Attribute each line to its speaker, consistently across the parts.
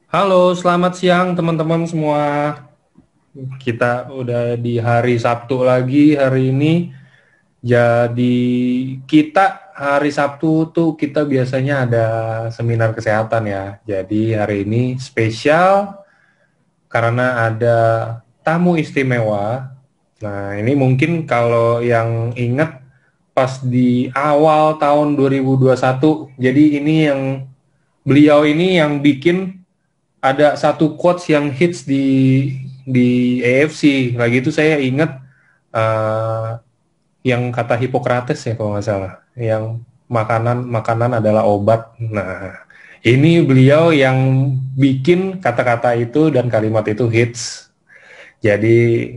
Speaker 1: Halo, selamat siang teman-teman semua. Kita udah di hari Sabtu lagi hari ini. Jadi kita hari Sabtu tuh kita biasanya ada seminar kesehatan ya. Jadi hari ini spesial karena ada tamu istimewa. Nah, ini mungkin kalau yang ingat pas di awal tahun 2021. Jadi ini yang beliau ini yang bikin ada satu quotes yang hits di AFC. Lagi itu saya ingat uh, yang kata Hippocrates ya kalau nggak salah, yang makanan adalah obat. Nah, ini beliau yang bikin kata-kata itu dan kalimat itu hits. Jadi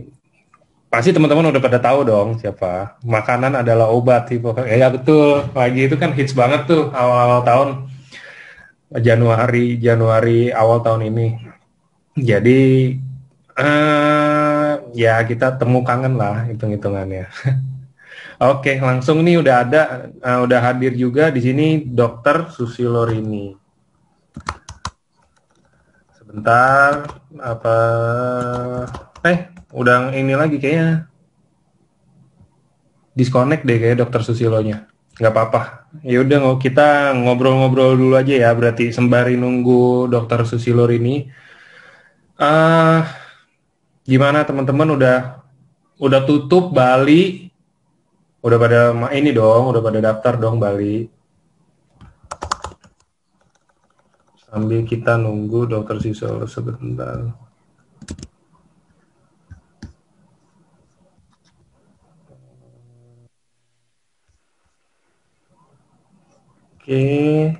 Speaker 1: pasti teman-teman udah pada tahu dong siapa. Makanan adalah obat Hippocrates. Ya betul. Lagi itu kan hits banget tuh awal-awal tahun Januari awal tahun ini. Jadi ya kita temu kangen lah hitung-hitungannya. Oke, langsung nih udah ada, udah hadir juga di sini Dokter Susilo Rini. Sebentar, apa? Udah ini lagi kayaknya disconnect deh kayak Dokter Susilonya. Nggak apa-apa. Ya udah kita ngobrol-ngobrol dulu aja ya. Berarti sembari nunggu Dokter Susilo Rini. Uh, Gimana teman-teman udah tutup Bali? Udah pada ini dong, udah pada daftar dong Bali. Sambil kita nunggu Dokter Susilo sebentar. Oke.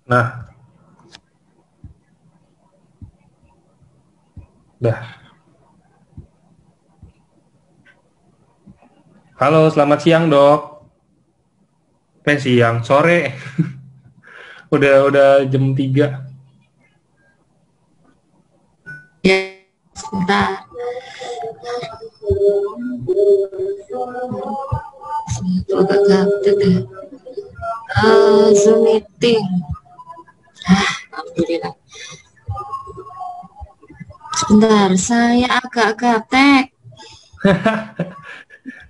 Speaker 1: Nah, dah. Halo, selamat siang, Dok. Siang, sore. udah jam 3.
Speaker 2: Ya, sebentar. Agak gabut ya. Zoom meeting. Alhamdulillah. Sebentar, saya agak gaptek.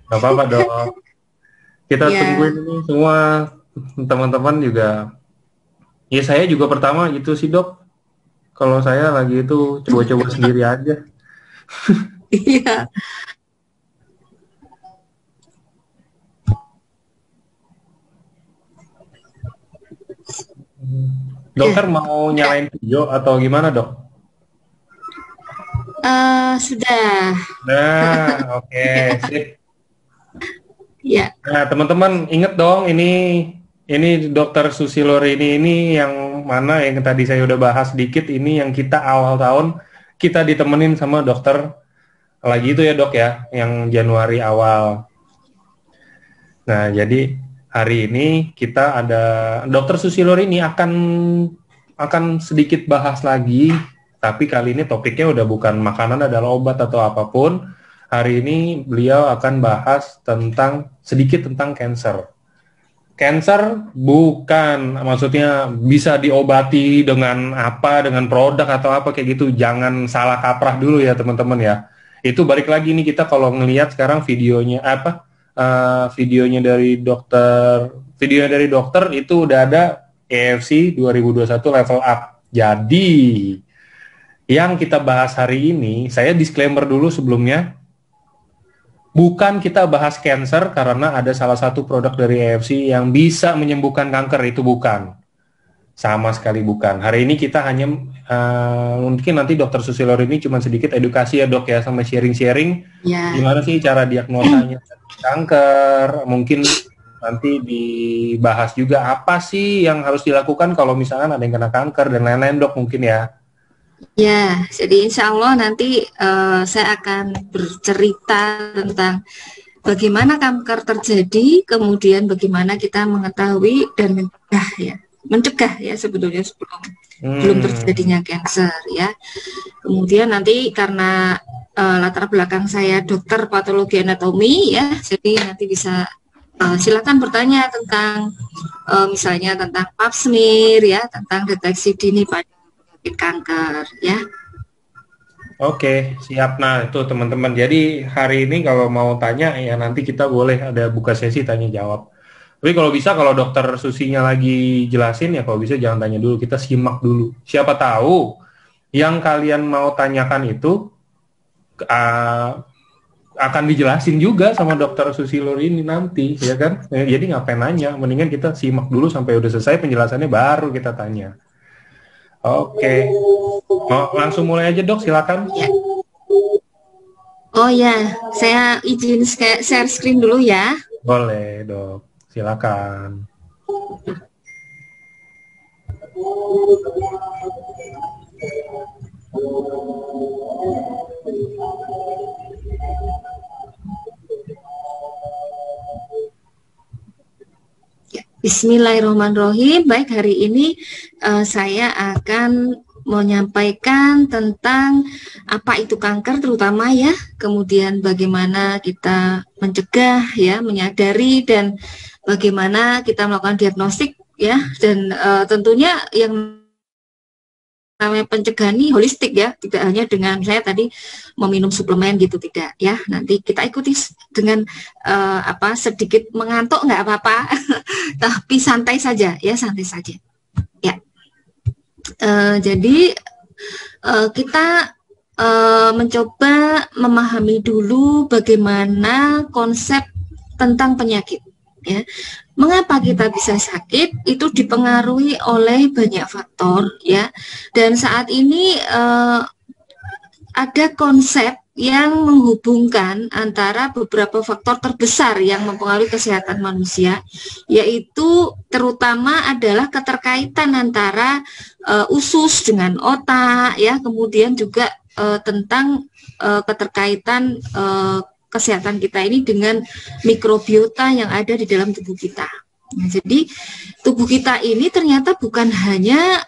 Speaker 1: Gak apa-apa, Dok. Kita
Speaker 2: Ya,
Speaker 1: tungguin ini semua teman-teman juga. Ya saya juga pertama gitu sih, Dok. Kalau saya lagi itu coba-coba sendiri aja.
Speaker 2: iya.
Speaker 1: Dokter
Speaker 2: Ya,
Speaker 1: mau nyalain video atau gimana, Dok?
Speaker 2: sudah.
Speaker 1: Nah, oke,
Speaker 2: Ya,
Speaker 1: sip.
Speaker 2: ya,
Speaker 1: Nah, teman-teman inget dong ini Dokter Susilo ini yang mana yang tadi saya udah bahas sedikit, ini yang kita awal tahun kita ditemenin sama dokter lagi itu ya Dok ya, yang Januari awal. Nah, jadi hari ini kita ada Dokter Susilo ini akan sedikit bahas lagi, tapi kali ini topiknya udah bukan makanan adalah obat atau apapun. Hari ini beliau akan bahas sedikit tentang cancer. Cancer bukan maksudnya bisa diobati dengan apa, dengan produk atau apa kayak gitu. Jangan salah kaprah dulu ya teman-teman ya. Itu balik lagi nih kita kalau ngelihat sekarang videonya dari dokter itu udah ada AFC 2021 level up. Jadi yang kita bahas hari ini, saya disclaimer dulu sebelumnya, bukan kita bahas cancer karena ada salah satu produk dari AFC yang bisa menyembuhkan kanker, itu bukan. Sama sekali bukan. Hari ini kita hanya mungkin nanti Dokter Susilor ini cuma sedikit edukasi ya Dok ya, sama sharing-sharing
Speaker 2: ya,
Speaker 1: gimana sih cara diagnosanya kanker. Mungkin nanti dibahas juga apa sih yang harus dilakukan kalau misalkan ada yang kena kanker dan lain-lain Dok mungkin ya.
Speaker 2: ya. Jadi insya Allah nanti saya akan bercerita tentang bagaimana kanker terjadi, kemudian bagaimana kita mengetahui dan mencegah ya sebetulnya sebelum belum terjadinya cancer ya. Kemudian nanti karena latar belakang saya dokter patologi anatomi ya, jadi nanti bisa silakan bertanya tentang misalnya tentang pap smear ya, tentang deteksi dini pada penyakit kanker ya.
Speaker 1: Oke, siap. Nah, itu teman-teman. Jadi hari ini kalau mau tanya ya nanti kita boleh ada buka sesi tanya jawab. Tapi kalau bisa kalau dokter Susinya lagi jelasin ya kalau bisa jangan tanya dulu, kita simak dulu. Siapa tahu yang kalian mau tanyakan itu akan dijelasin juga sama dokter Susi Lur ini nanti, ya kan? Jadi ngapain nanya? Mendingan kita simak dulu sampai udah selesai penjelasannya baru kita tanya. Oke. Oh, langsung mulai aja dok, silakan.
Speaker 2: Ya. Oh ya, saya izin share screen dulu ya.
Speaker 1: Boleh dok, silakan.
Speaker 2: Bismillahirrahmanirrahim. Baik, hari ini saya akan menyampaikan tentang apa itu kanker terutama ya, kemudian bagaimana kita mencegah ya, menyadari, dan bagaimana kita melakukan diagnostik ya, dan tentunya yang namanya pencegahan ini holistik ya, tidak hanya dengan saya tadi meminum suplemen gitu, tidak ya. Nanti kita ikuti dengan sedikit mengantuk nggak apa-apa, tapi santai saja ya, santai saja ya. Jadi kita mencoba memahami dulu bagaimana konsep tentang penyakit ya. Mengapa kita bisa sakit? Itu dipengaruhi oleh banyak faktor ya. Dan saat ini ada konsep yang menghubungkan antara beberapa faktor terbesar yang mempengaruhi kesehatan manusia, yaitu terutama adalah keterkaitan antara usus dengan otak ya, kemudian juga tentang keterkaitan kesehatan kita ini dengan mikrobiota yang ada di dalam tubuh kita. Nah, jadi tubuh kita ini ternyata bukan hanya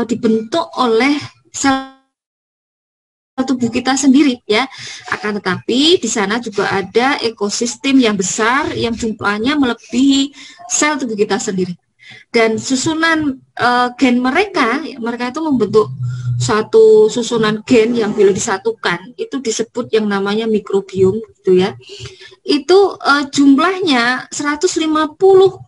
Speaker 2: dibentuk oleh sel tubuh kita sendiri ya, akan tetapi di sana juga ada ekosistem yang besar yang jumlahnya melebihi sel tubuh kita sendiri, dan susunan gen mereka itu membentuk satu susunan gen yang bila disatukan itu disebut yang namanya mikrobiom gitu ya. Itu jumlahnya 150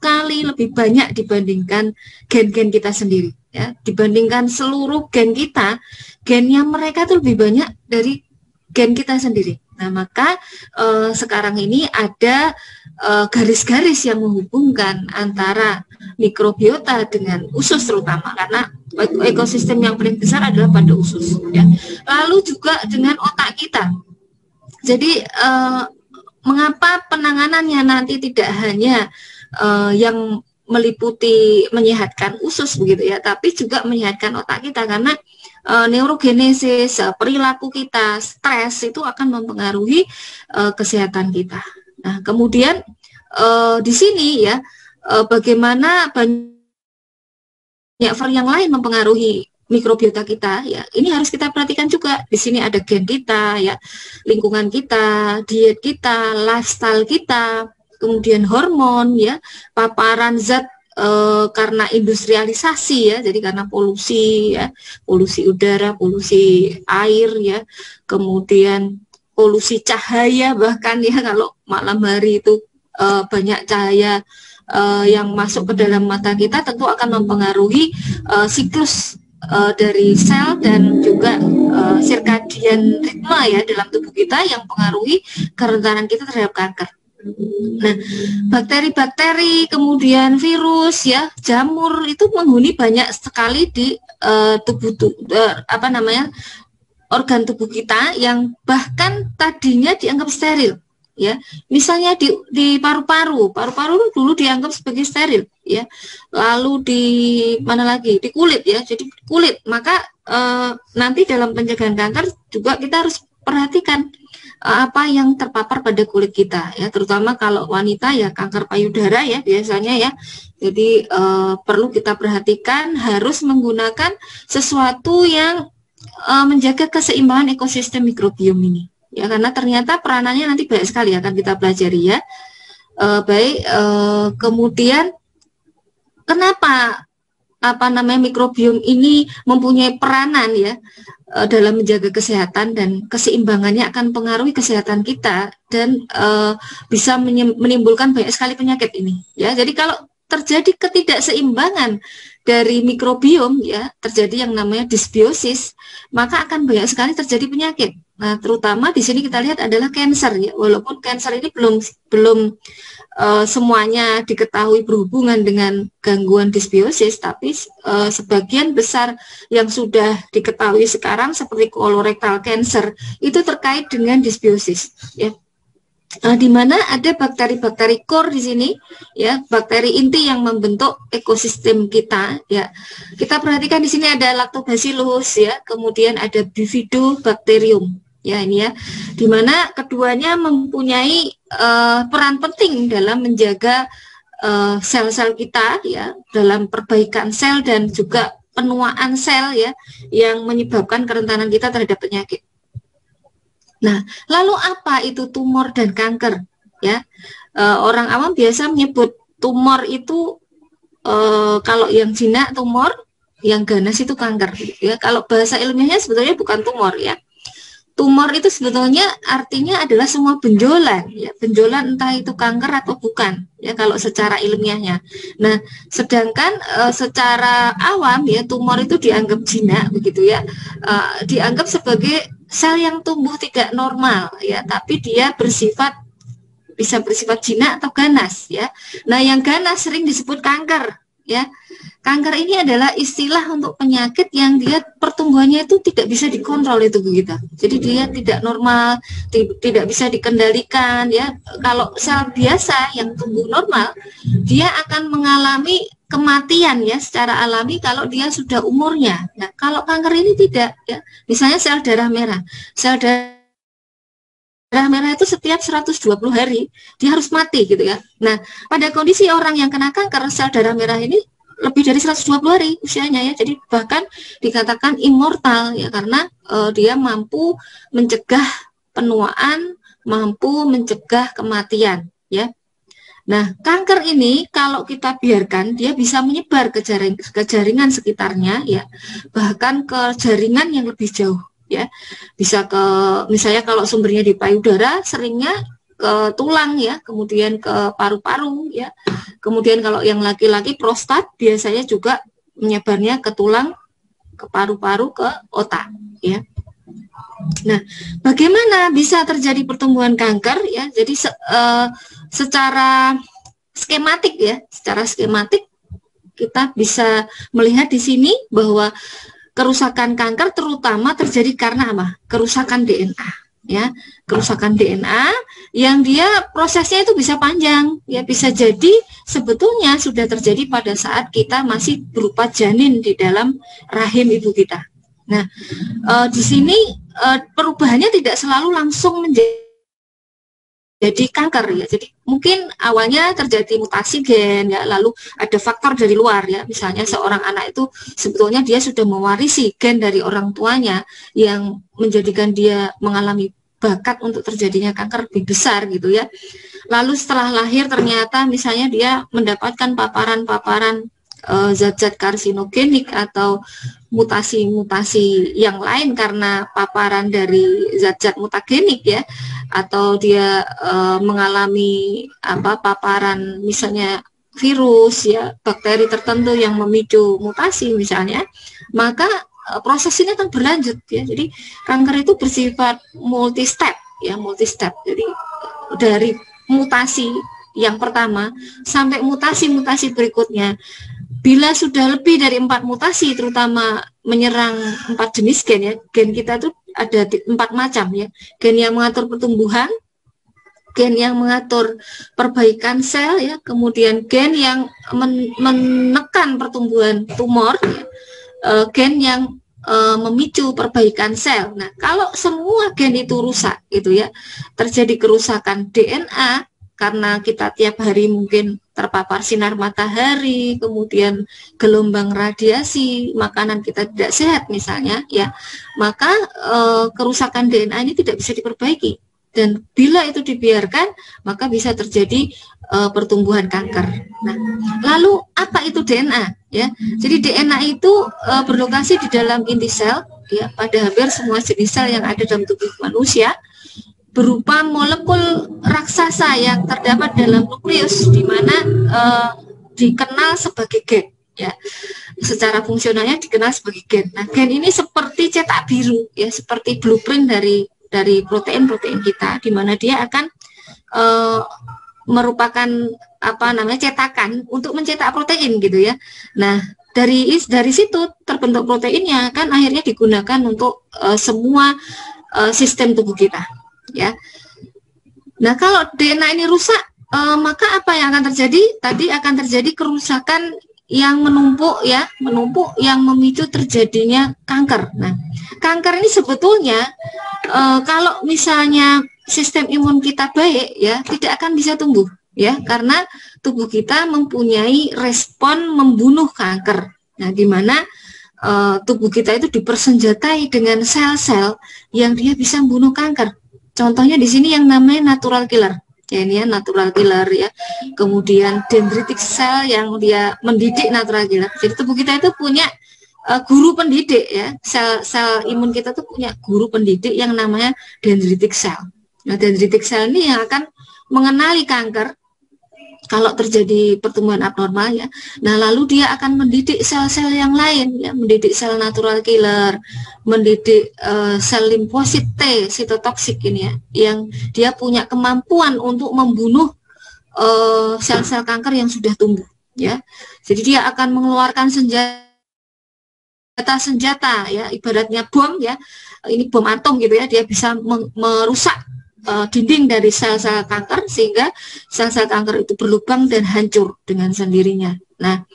Speaker 2: kali lebih banyak dibandingkan gen-gen kita sendiri ya. Dibandingkan seluruh gen kita, gennya mereka itu lebih banyak dari gen kita sendiri. Nah, maka sekarang ini ada garis-garis yang menghubungkan antara mikrobiota dengan usus terutama, karena ekosistem yang paling besar adalah pada usus ya. Lalu juga dengan otak kita. Jadi mengapa penanganannya nanti tidak hanya yang meliputi menyehatkan usus begitu ya, tapi juga menyehatkan otak kita, karena neurogenesis, perilaku kita, stres itu akan mempengaruhi kesehatan kita. Nah, kemudian di sini ya, bagaimana banyak faktor yang lain mempengaruhi mikrobiota kita ya. Ini harus kita perhatikan juga. Di sini ada gen kita ya, lingkungan kita, diet kita, lifestyle kita, kemudian hormon ya, paparan zat karena industrialisasi ya, jadi karena polusi ya, polusi udara, polusi air ya, kemudian polusi cahaya, bahkan ya kalau malam hari itu banyak cahaya yang masuk ke dalam mata kita, tentu akan mempengaruhi siklus dari sel dan juga circadian ritme ya dalam tubuh kita, yang mempengaruhi kerentanan kita terhadap kanker. Nah, bakteri-bakteri, kemudian virus ya, jamur itu menghuni banyak sekali di organ tubuh kita yang bahkan tadinya dianggap steril ya. Misalnya di paru-paru dulu dianggap sebagai steril ya. Lalu di mana lagi? Di kulit ya. Jadi kulit, maka nanti dalam pencegahan kanker juga kita harus perhatikan apa yang terpapar pada kulit kita ya, terutama kalau wanita ya kanker payudara ya biasanya ya. Jadi perlu kita perhatikan, harus menggunakan sesuatu yang menjaga keseimbangan ekosistem mikrobiom ini ya, karena ternyata peranannya nanti banyak sekali akan kita pelajari ya. Kemudian kenapa mikrobiom ini mempunyai peranan ya dalam menjaga kesehatan, dan keseimbangannya akan pengaruhi kesehatan kita, dan bisa menimbulkan banyak sekali penyakit ini ya. Jadi kalau terjadi ketidakseimbangan dari mikrobiom ya, terjadi yang namanya disbiosis, maka akan banyak sekali terjadi penyakit. Nah, terutama di sini kita lihat adalah kanker ya. Walaupun kanker ini belum semuanya diketahui berhubungan dengan gangguan disbiosis, tapi sebagian besar yang sudah diketahui sekarang seperti colorectal cancer itu terkait dengan disbiosis ya. Di mana ada bakteri-bakteri core di sini ya, bakteri inti yang membentuk ekosistem kita ya. Kita perhatikan di sini ada lactobacillus ya, kemudian ada bifidobacterium ya, ini ya, di mana keduanya mempunyai peran penting dalam menjaga sel-sel kita ya, dalam perbaikan sel dan juga penuaan sel ya, yang menyebabkan kerentanan kita terhadap penyakit. Nah, lalu apa itu tumor dan kanker? Ya, orang awam biasa menyebut tumor itu kalau yang jinak tumor, yang ganas itu kanker. Ya, kalau bahasa ilmiahnya sebetulnya bukan tumor ya. Tumor itu sebetulnya artinya adalah semua benjolan, ya, benjolan entah itu kanker atau bukan, ya kalau secara ilmiahnya. Nah, sedangkan secara awam ya tumor itu dianggap jinak begitu ya, dianggap sebagai sel yang tumbuh tidak normal ya, tapi dia bisa bersifat jinak atau ganas ya. Nah, yang ganas sering disebut kanker ya. Kanker ini adalah istilah untuk penyakit yang dia pertumbuhannya itu tidak bisa dikontrol itu kita. Jadi dia tidak normal, tidak bisa dikendalikan ya. Kalau sel biasa yang tumbuh normal, dia akan mengalami kematian ya secara alami kalau dia sudah umurnya. Nah, kalau kanker ini tidak ya. Misalnya sel darah merah. Sel darah merah itu setiap 120 hari dia harus mati gitu ya. Nah, pada kondisi orang yang kena kanker, sel darah merah ini lebih dari 120 hari usianya ya. Jadi bahkan dikatakan immortal ya, karena dia mampu mencegah penuaan, mampu mencegah kematian ya. Nah, kanker ini kalau kita biarkan dia bisa menyebar ke jaringan sekitarnya ya, bahkan ke jaringan yang lebih jauh ya. Bisa ke, misalnya kalau sumbernya di payudara, seringnya ke tulang ya, kemudian ke paru-paru ya. Kemudian kalau yang laki-laki prostat biasanya juga menyebarnya ke tulang, ke paru-paru, ke otak ya. Nah, bagaimana bisa terjadi pertumbuhan kanker ya? Jadi secara skematik ya, secara skematik kita bisa melihat di sini bahwa kerusakan kanker terutama terjadi karena apa? Kerusakan DNA ya, kerusakan DNA yang dia prosesnya itu bisa panjang ya, bisa jadi sebetulnya sudah terjadi pada saat kita masih berupa janin di dalam rahim ibu kita. Nah, di sini perubahannya tidak selalu langsung menjadi kanker ya. Jadi mungkin awalnya terjadi mutasi gen ya, lalu ada faktor dari luar ya. Misalnya seorang anak itu sebetulnya dia sudah mewarisi gen dari orang tuanya yang menjadikan dia mengalami bakat untuk terjadinya kanker lebih besar gitu ya. Lalu setelah lahir ternyata misalnya dia mendapatkan paparan-paparan zat-zat karsinogenik atau mutasi-mutasi yang lain karena paparan dari zat-zat mutagenik ya, atau dia mengalami paparan misalnya virus ya, bakteri tertentu yang memicu mutasi misalnya, maka proses ini akan berlanjut ya. Jadi kanker itu bersifat multi step ya, multi step. Jadi dari mutasi yang pertama sampai mutasi-mutasi berikutnya. Bila sudah lebih dari 4 mutasi, terutama menyerang 4 jenis gen ya, gen kita itu ada 4 macam ya. Gen yang mengatur pertumbuhan, gen yang mengatur perbaikan sel ya, kemudian gen yang menekan pertumbuhan tumor ya, gen yang memicu perbaikan sel. Nah, kalau semua gen itu rusak gitu ya, terjadi kerusakan DNA karena kita tiap hari mungkin terpapar sinar matahari, kemudian gelombang radiasi, makanan kita tidak sehat misalnya ya, maka kerusakan DNA ini tidak bisa diperbaiki dan bila itu dibiarkan maka bisa terjadi pertumbuhan kanker. Nah, lalu apa itu DNA? Ya, jadi DNA itu berlokasi di dalam inti sel, ya, pada hampir semua jenis sel yang ada dalam tubuh manusia, berupa molekul raksasa yang terdapat dalam nukleus, di mana dikenal sebagai gen. Ya, secara fungsionalnya dikenal sebagai gen. Nah, gen ini seperti cetak biru, ya, seperti blueprint dari protein-protein kita, di mana dia akan merupakan cetakan untuk mencetak protein gitu ya. Nah, dari situ terbentuk proteinnya kan akhirnya digunakan untuk semua sistem tubuh kita ya. Nah, kalau DNA ini rusak, maka apa yang akan terjadi? Tadi akan terjadi kerusakan yang menumpuk yang memicu terjadinya kanker. Nah, kanker ini sebetulnya kalau misalnya sistem imun kita baik, ya, tidak akan bisa tumbuh, ya, karena tubuh kita mempunyai respon membunuh kanker. Nah, di mana tubuh kita itu dipersenjatai dengan sel-sel yang dia bisa membunuh kanker. Contohnya di sini yang namanya natural killer. Ya, ini ya natural killer ya. Kemudian dendritic cell yang dia mendidik natural killer. Jadi tubuh kita itu punya guru pendidik ya. Sel imun kita tuh punya guru pendidik yang namanya dendritic cell. Nah, dendritic cell ini yang akan mengenali kanker kalau terjadi pertumbuhan abnormal ya. Nah, lalu dia akan mendidik sel-sel yang lain ya, mendidik sel natural killer, mendidik sel limfosit T, sitotoksik ini ya, yang dia punya kemampuan untuk membunuh sel-sel kanker yang sudah tumbuh ya. Jadi dia akan mengeluarkan senjata ya, ibaratnya bom ya. Ini bom atom gitu ya, dia bisa merusak dinding dari sel-sel kanker sehingga sel-sel kanker itu berlubang dan hancur dengan sendirinya. Nah,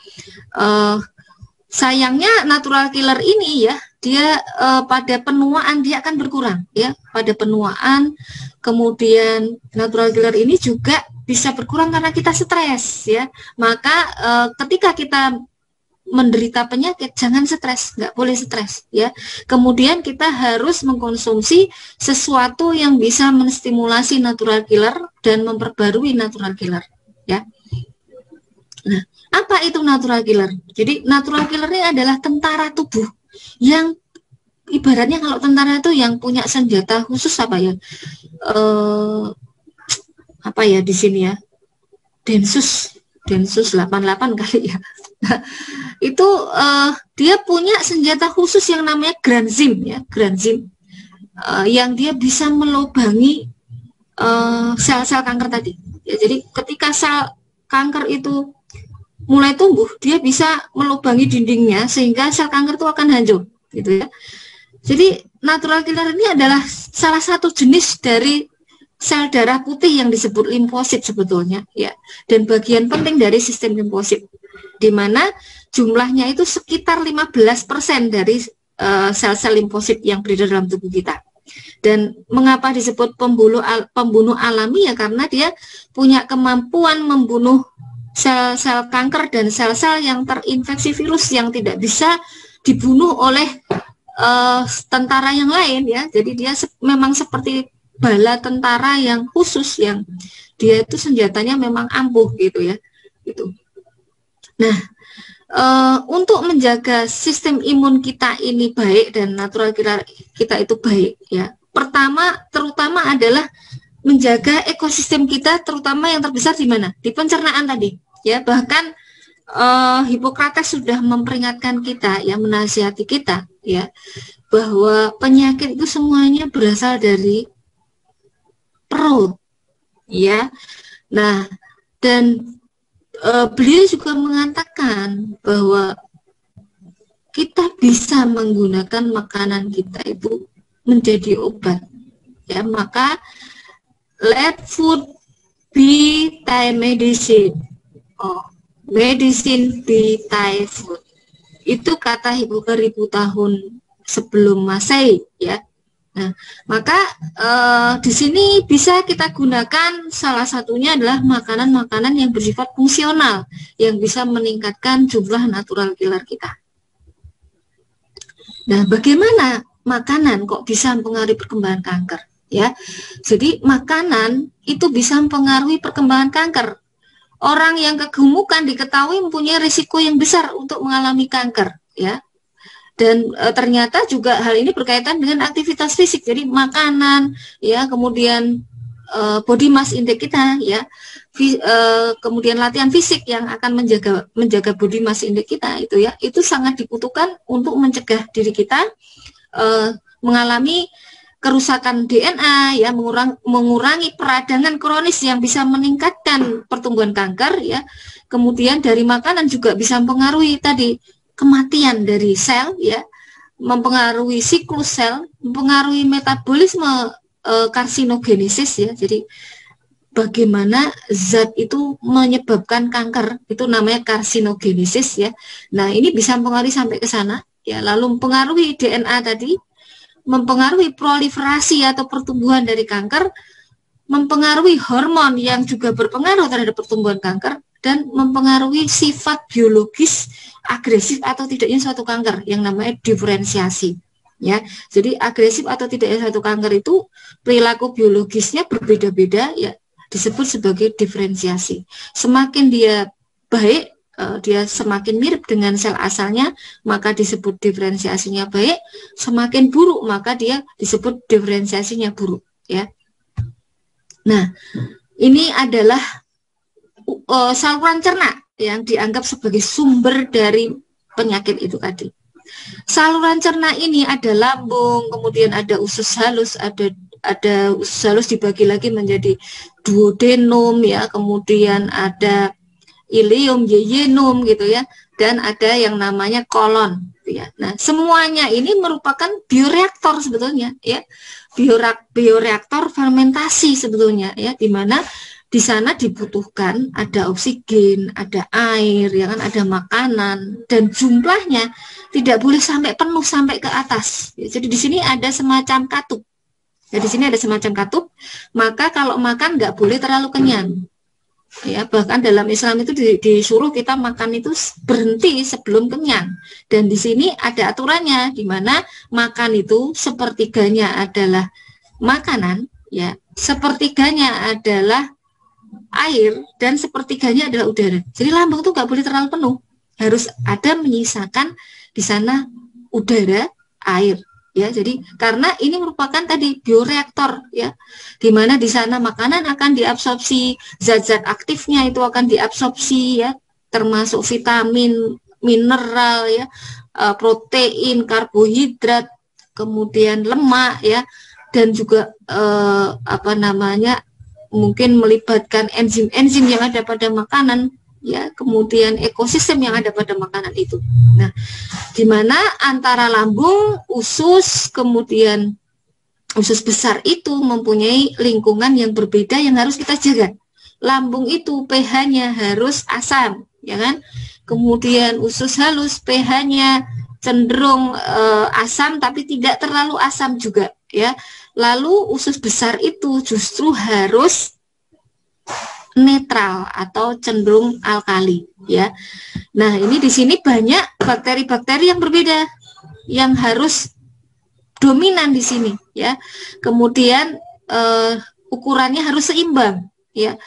Speaker 2: sayangnya natural killer ini ya, dia pada penuaan dia akan berkurang ya, pada penuaan. Kemudian natural killer ini juga bisa berkurang karena kita stres ya. Maka ketika kita menderita penyakit, jangan stres, nggak boleh stres ya. Kemudian kita harus mengkonsumsi sesuatu yang bisa menstimulasi natural killer dan memperbarui natural killer ya. Nah, apa itu natural killer? Jadi natural killer ini adalah tentara tubuh yang ibaratnya kalau tentara itu yang punya senjata khusus apa ya? Apa ya di sini ya? Densus 88 kali ya. Itu dia punya senjata khusus yang namanya granzim ya, granzim yang dia bisa melubangi sel-sel kanker tadi ya. Jadi ketika sel kanker itu mulai tumbuh, dia bisa melubangi dindingnya sehingga sel kanker itu akan hancur gitu ya. Jadi natural killer ini adalah salah satu jenis dari sel darah putih yang disebut limfosit sebetulnya ya, dan bagian penting dari sistem limfosit, di mana jumlahnya itu sekitar 15% dari sel-sel limfosit yang beredar dalam tubuh kita. Dan mengapa disebut pembunuh alami ya, karena dia punya kemampuan membunuh sel-sel kanker dan sel-sel yang terinfeksi virus yang tidak bisa dibunuh oleh tentara yang lain ya. Jadi dia memang seperti bala tentara yang khusus yang dia itu senjatanya memang ampuh gitu ya. Gitu. Nah, untuk menjaga sistem imun kita ini baik dan natural kita itu baik ya. Pertama, terutama adalah menjaga ekosistem kita, terutama yang terbesar di mana? Di pencernaan tadi ya. Bahkan Hippocrates sudah memperingatkan kita ya, menasihati kita ya, bahwa penyakit itu semuanya berasal dari perut ya. Nah, dan beliau juga mengatakan bahwa kita bisa menggunakan makanan kita itu menjadi obat ya. Maka let food be thy medicine, medicine be thy food, itu kata Hippocrates 1000 tahun sebelum Masehi ya. Nah, maka di sini bisa kita gunakan, salah satunya adalah makanan-makanan yang bersifat fungsional, yang bisa meningkatkan jumlah natural killer kita. Nah, bagaimana makanan kok bisa mempengaruhi perkembangan kanker? ya. Jadi makanan itu bisa mempengaruhi perkembangan kanker. Orang yang kegemukan diketahui mempunyai risiko yang besar untuk mengalami kanker, ya. Dan ternyata juga hal ini berkaitan dengan aktivitas fisik. Jadi makanan, ya, kemudian body mass index kita, ya, kemudian latihan fisik yang akan menjaga body mass index kita itu, ya, itu sangat dibutuhkan untuk mencegah diri kita mengalami kerusakan DNA, ya, mengurangi peradangan kronis yang bisa meningkatkan pertumbuhan kanker, ya. Kemudian dari makanan juga bisa mempengaruhi tadi kematian dari sel, ya, mempengaruhi siklus sel, mempengaruhi metabolisme karsinogenesis, ya. Jadi bagaimana zat itu menyebabkan kanker, itu namanya karsinogenesis, ya. Nah, ini bisa mempengaruhi sampai ke sana, ya. Lalu mempengaruhi DNA tadi, mempengaruhi proliferasi atau pertumbuhan dari kanker, mempengaruhi hormon yang juga berpengaruh terhadap pertumbuhan kanker, dan mempengaruhi sifat biologis agresif atau tidaknya suatu kanker yang namanya diferensiasi, ya. Jadi agresif atau tidaknya suatu kanker itu perilaku biologisnya berbeda-beda, ya, disebut sebagai diferensiasi. Semakin dia baik, dia semakin mirip dengan sel asalnya, maka disebut diferensiasinya baik. Semakin buruk, maka dia disebut diferensiasinya buruk, ya. Nah, ini adalah saluran cerna yang dianggap sebagai sumber dari penyakit itu tadi. Saluran cerna ini ada lambung, kemudian ada usus halus, ada usus halus dibagi lagi menjadi duodenum, ya, kemudian ada ileum, yeyenum, gitu, ya, dan ada yang namanya kolon, ya. Nah, semuanya ini merupakan bioreaktor sebetulnya, ya, bioreaktor fermentasi sebetulnya, ya, di mana di sana dibutuhkan ada oksigen, ada air, ya kan, ada makanan, dan jumlahnya tidak boleh sampai penuh sampai ke atas. Ya, jadi di sini ada semacam katup. Ya, di sini ada semacam katup. Maka kalau makan nggak boleh terlalu kenyang. Ya, bahkan dalam Islam itu disuruh kita makan itu berhenti sebelum kenyang. Dan di sini ada aturannya, di mana makan itu sepertiganya adalah makanan, ya, sepertiganya adalah air, dan sepertiganya adalah udara. Jadi lambung itu nggak boleh terlalu penuh, harus ada menyisakan di sana udara, air, ya. Jadi karena ini merupakan tadi bioreaktor, ya, di mana di sana makanan akan diabsorpsi, zat-zat aktifnya itu akan diabsorpsi, ya, termasuk vitamin, mineral, ya, protein, karbohidrat, kemudian lemak, ya, dan juga mungkin melibatkan enzim-enzim yang ada pada makanan, ya, kemudian ekosistem yang ada pada makanan itu. Nah, di mana antara lambung, usus, kemudian usus besar itu mempunyai lingkungan yang berbeda yang harus kita jaga. Lambung itu pH-nya harus asam, ya kan? Kemudian usus halus pH-nya cenderung asam tapi tidak terlalu asam juga, ya. Lalu usus besar itu justru harus netral atau cenderung alkali, ya. Nah, ini di sini banyak bakteri-bakteri yang berbeda yang harus dominan di sini, ya. Kemudian ukurannya harus seimbang, ya.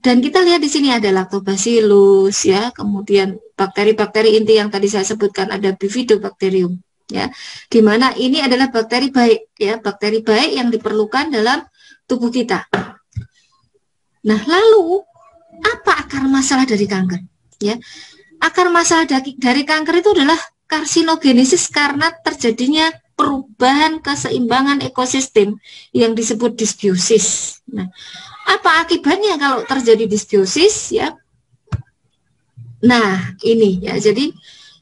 Speaker 2: Dan kita lihat di sini ada lactobacillus, ya. Kemudian bakteri-bakteri inti yang tadi saya sebutkan ada bifidobacterium, ya, di mana ini adalah bakteri baik, ya, bakteri baik yang diperlukan dalam tubuh kita. Nah, lalu apa akar masalah dari kanker? Ya, akar masalah dari kanker itu adalah karsinogenesis karena terjadinya perubahan keseimbangan ekosistem yang disebut dysbiosis. Nah, apa akibatnya kalau terjadi dysbiosis, ya? Nah, ini, ya, jadi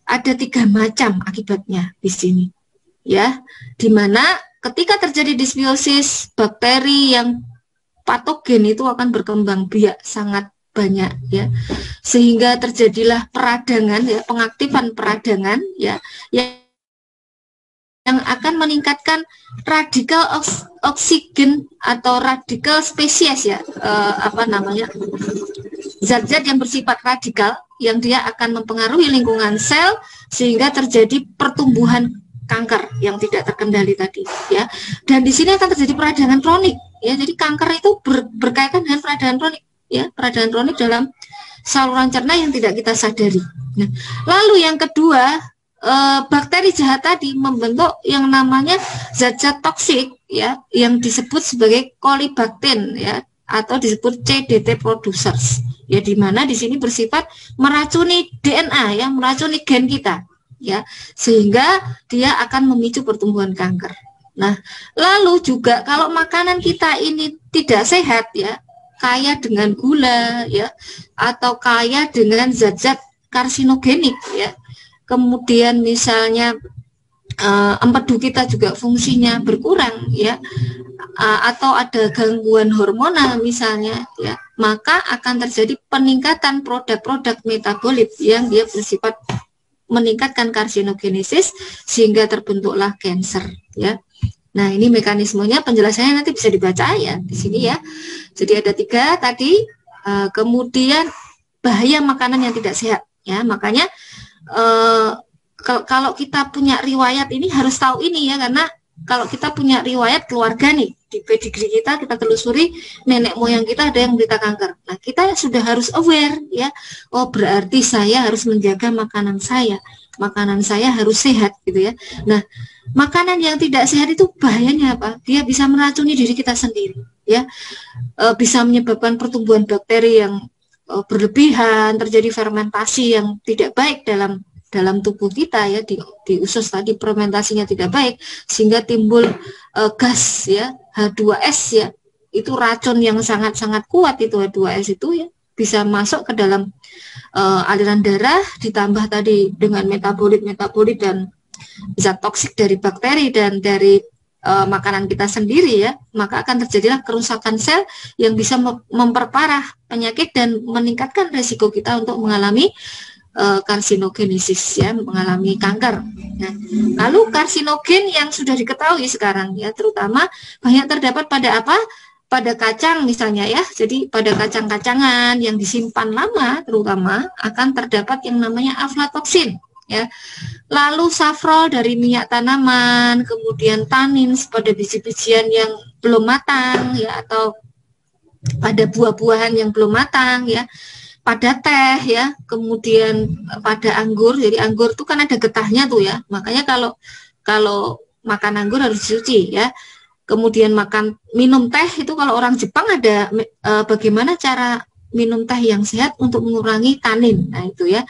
Speaker 2: ada 3 macam akibatnya di sini, ya, dimana ketika terjadi dysbiosis, bakteri yang patogen itu akan berkembang biak sangat banyak, ya, sehingga terjadilah peradangan, ya, pengaktifan peradangan, ya, yang akan meningkatkan radikal oksigen atau radikal spesies, ya, zat-zat yang bersifat radikal yang dia akan mempengaruhi lingkungan sel sehingga terjadi pertumbuhan kanker yang tidak terkendali tadi ya. Dan di sini akan terjadi peradangan kronik ya. Jadi kanker itu berkaitan dengan peradangan kronik ya, peradangan kronik dalam saluran cerna yang tidak kita sadari. Nah, lalu yang kedua, bakteri jahat tadi membentuk yang namanya zat-zat toksik ya, yang disebut sebagai kolibaktin ya, atau disebut CDT producers ya, di mana di sini bersifat meracuni DNA ya, meracuni gen kita ya, sehingga dia akan memicu pertumbuhan kanker. Nah, lalu juga kalau makanan kita ini tidak sehat ya, kaya dengan gula ya, atau kaya dengan zat-zat karsinogenik ya, kemudian misalnya empedu kita juga fungsinya berkurang ya, atau ada gangguan hormonal misalnya ya, maka akan terjadi peningkatan produk-produk metabolit yang dia bersifat meningkatkan karsinogenesis sehingga terbentuklah kanker ya. Nah, ini mekanismenya, penjelasannya nanti bisa dibaca ya di sini ya. Jadi ada 3 tadi, kemudian bahaya makanan yang tidak sehat ya. Makanya kalau kita punya riwayat ini harus tahu ini ya, karena kalau kita punya riwayat keluarga nih, di pedigree kita telusuri nenek moyang kita ada yang menderita kanker. Nah, kita sudah harus aware ya. Oh, berarti saya harus menjaga makanan saya harus sehat gitu ya. Nah, makanan yang tidak sehat itu bahayanya apa? Dia bisa meracuni diri kita sendiri ya. Bisa menyebabkan pertumbuhan bakteri yang berlebihan, terjadi fermentasi yang tidak baik dalam tubuh kita ya, di usus tadi fermentasinya tidak baik sehingga timbul gas ya, H2S ya. Itu racun yang sangat-sangat kuat itu, H2S itu ya, bisa masuk ke dalam aliran darah, ditambah tadi dengan metabolit dan zat toksik dari bakteri dan dari makanan kita sendiri ya, maka akan terjadilah kerusakan sel yang bisa memperparah penyakit dan meningkatkan resiko kita untuk mengalami karsinogenesis ya, mengalami kanker. Nah, lalu karsinogen yang sudah diketahui sekarang ya, terutama banyak terdapat pada apa? Pada kacang misalnya ya. Jadi pada kacang-kacangan yang disimpan lama terutama akan terdapat yang namanya aflatoksin ya. Lalu safrol dari minyak tanaman, kemudian tanin pada biji-bijian yang belum matang ya, atau pada buah-buahan yang belum matang ya, pada teh ya, kemudian pada anggur. Jadi anggur itu kan ada getahnya tuh ya. Makanya kalau makan anggur harus dicuci ya. Kemudian minum teh itu, kalau orang Jepang ada bagaimana cara minum teh yang sehat untuk mengurangi tanin. Nah, itu ya.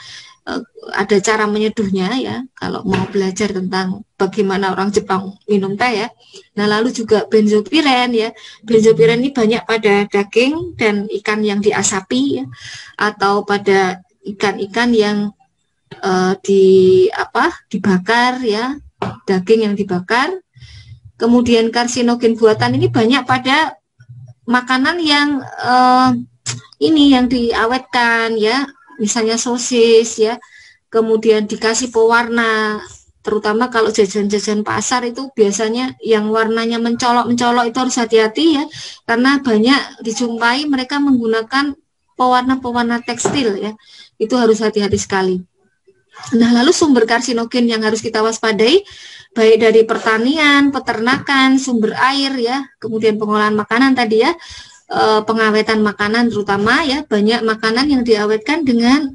Speaker 2: Ada cara menyeduhnya ya, kalau mau belajar tentang bagaimana orang Jepang minum teh ya. Nah, lalu juga benzopiren ya. Benzopiren ini banyak pada daging dan ikan yang diasapi ya, atau pada ikan-ikan yang dibakar ya, daging yang dibakar. Kemudian karsinogen buatan ini banyak pada makanan yang yang diawetkan ya, misalnya sosis ya, kemudian dikasih pewarna, terutama kalau jajan-jajan pasar itu biasanya yang warnanya mencolok-mencolok itu harus hati-hati ya, karena banyak dijumpai mereka menggunakan pewarna-pewarna tekstil ya, itu harus hati-hati sekali. Nah, lalu sumber karsinogen yang harus kita waspadai baik dari pertanian, peternakan, sumber air ya, kemudian pengolahan makanan tadi ya, pengawetan makanan terutama ya, banyak makanan yang diawetkan dengan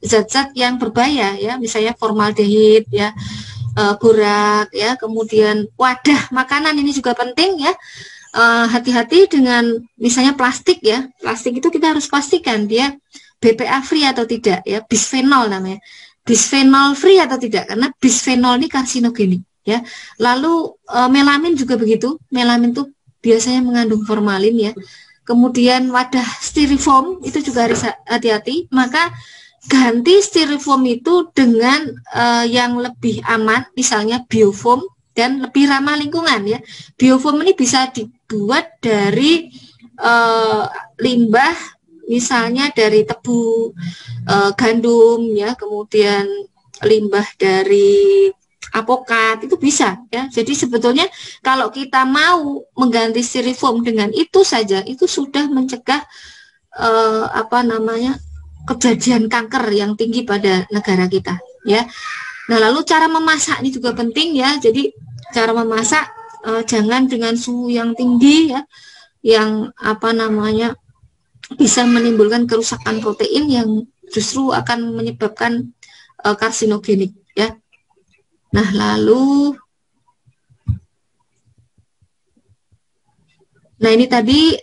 Speaker 2: zat-zat yang berbahaya ya, misalnya formaldehid ya, borak ya, kemudian wadah makanan ini juga penting ya. Hati-hati dengan misalnya plastik ya, plastik itu kita harus pastikan dia BPA free atau tidak ya, bisphenol namanya, bisphenol free atau tidak, karena bisphenol ini karsinogenik ya. Lalu melamin juga begitu, melamin itu biasanya mengandung formalin ya. Kemudian wadah styrofoam itu juga harus hati-hati, maka ganti styrofoam itu dengan yang lebih aman, misalnya biofoam dan lebih ramah lingkungan ya. Biofoam ini bisa dibuat dari limbah, misalnya dari tebu, gandum ya, kemudian limbah dari apokat, itu bisa ya. Jadi sebetulnya kalau kita mau mengganti styrofoam dengan itu saja, itu sudah mencegah kejadian kanker yang tinggi pada negara kita ya. Nah, lalu cara memasak ini juga penting ya. Jadi cara memasak jangan dengan suhu yang tinggi ya, yang bisa menimbulkan kerusakan protein yang justru akan menyebabkan karsinogenik ya. Nah, lalu ini tadi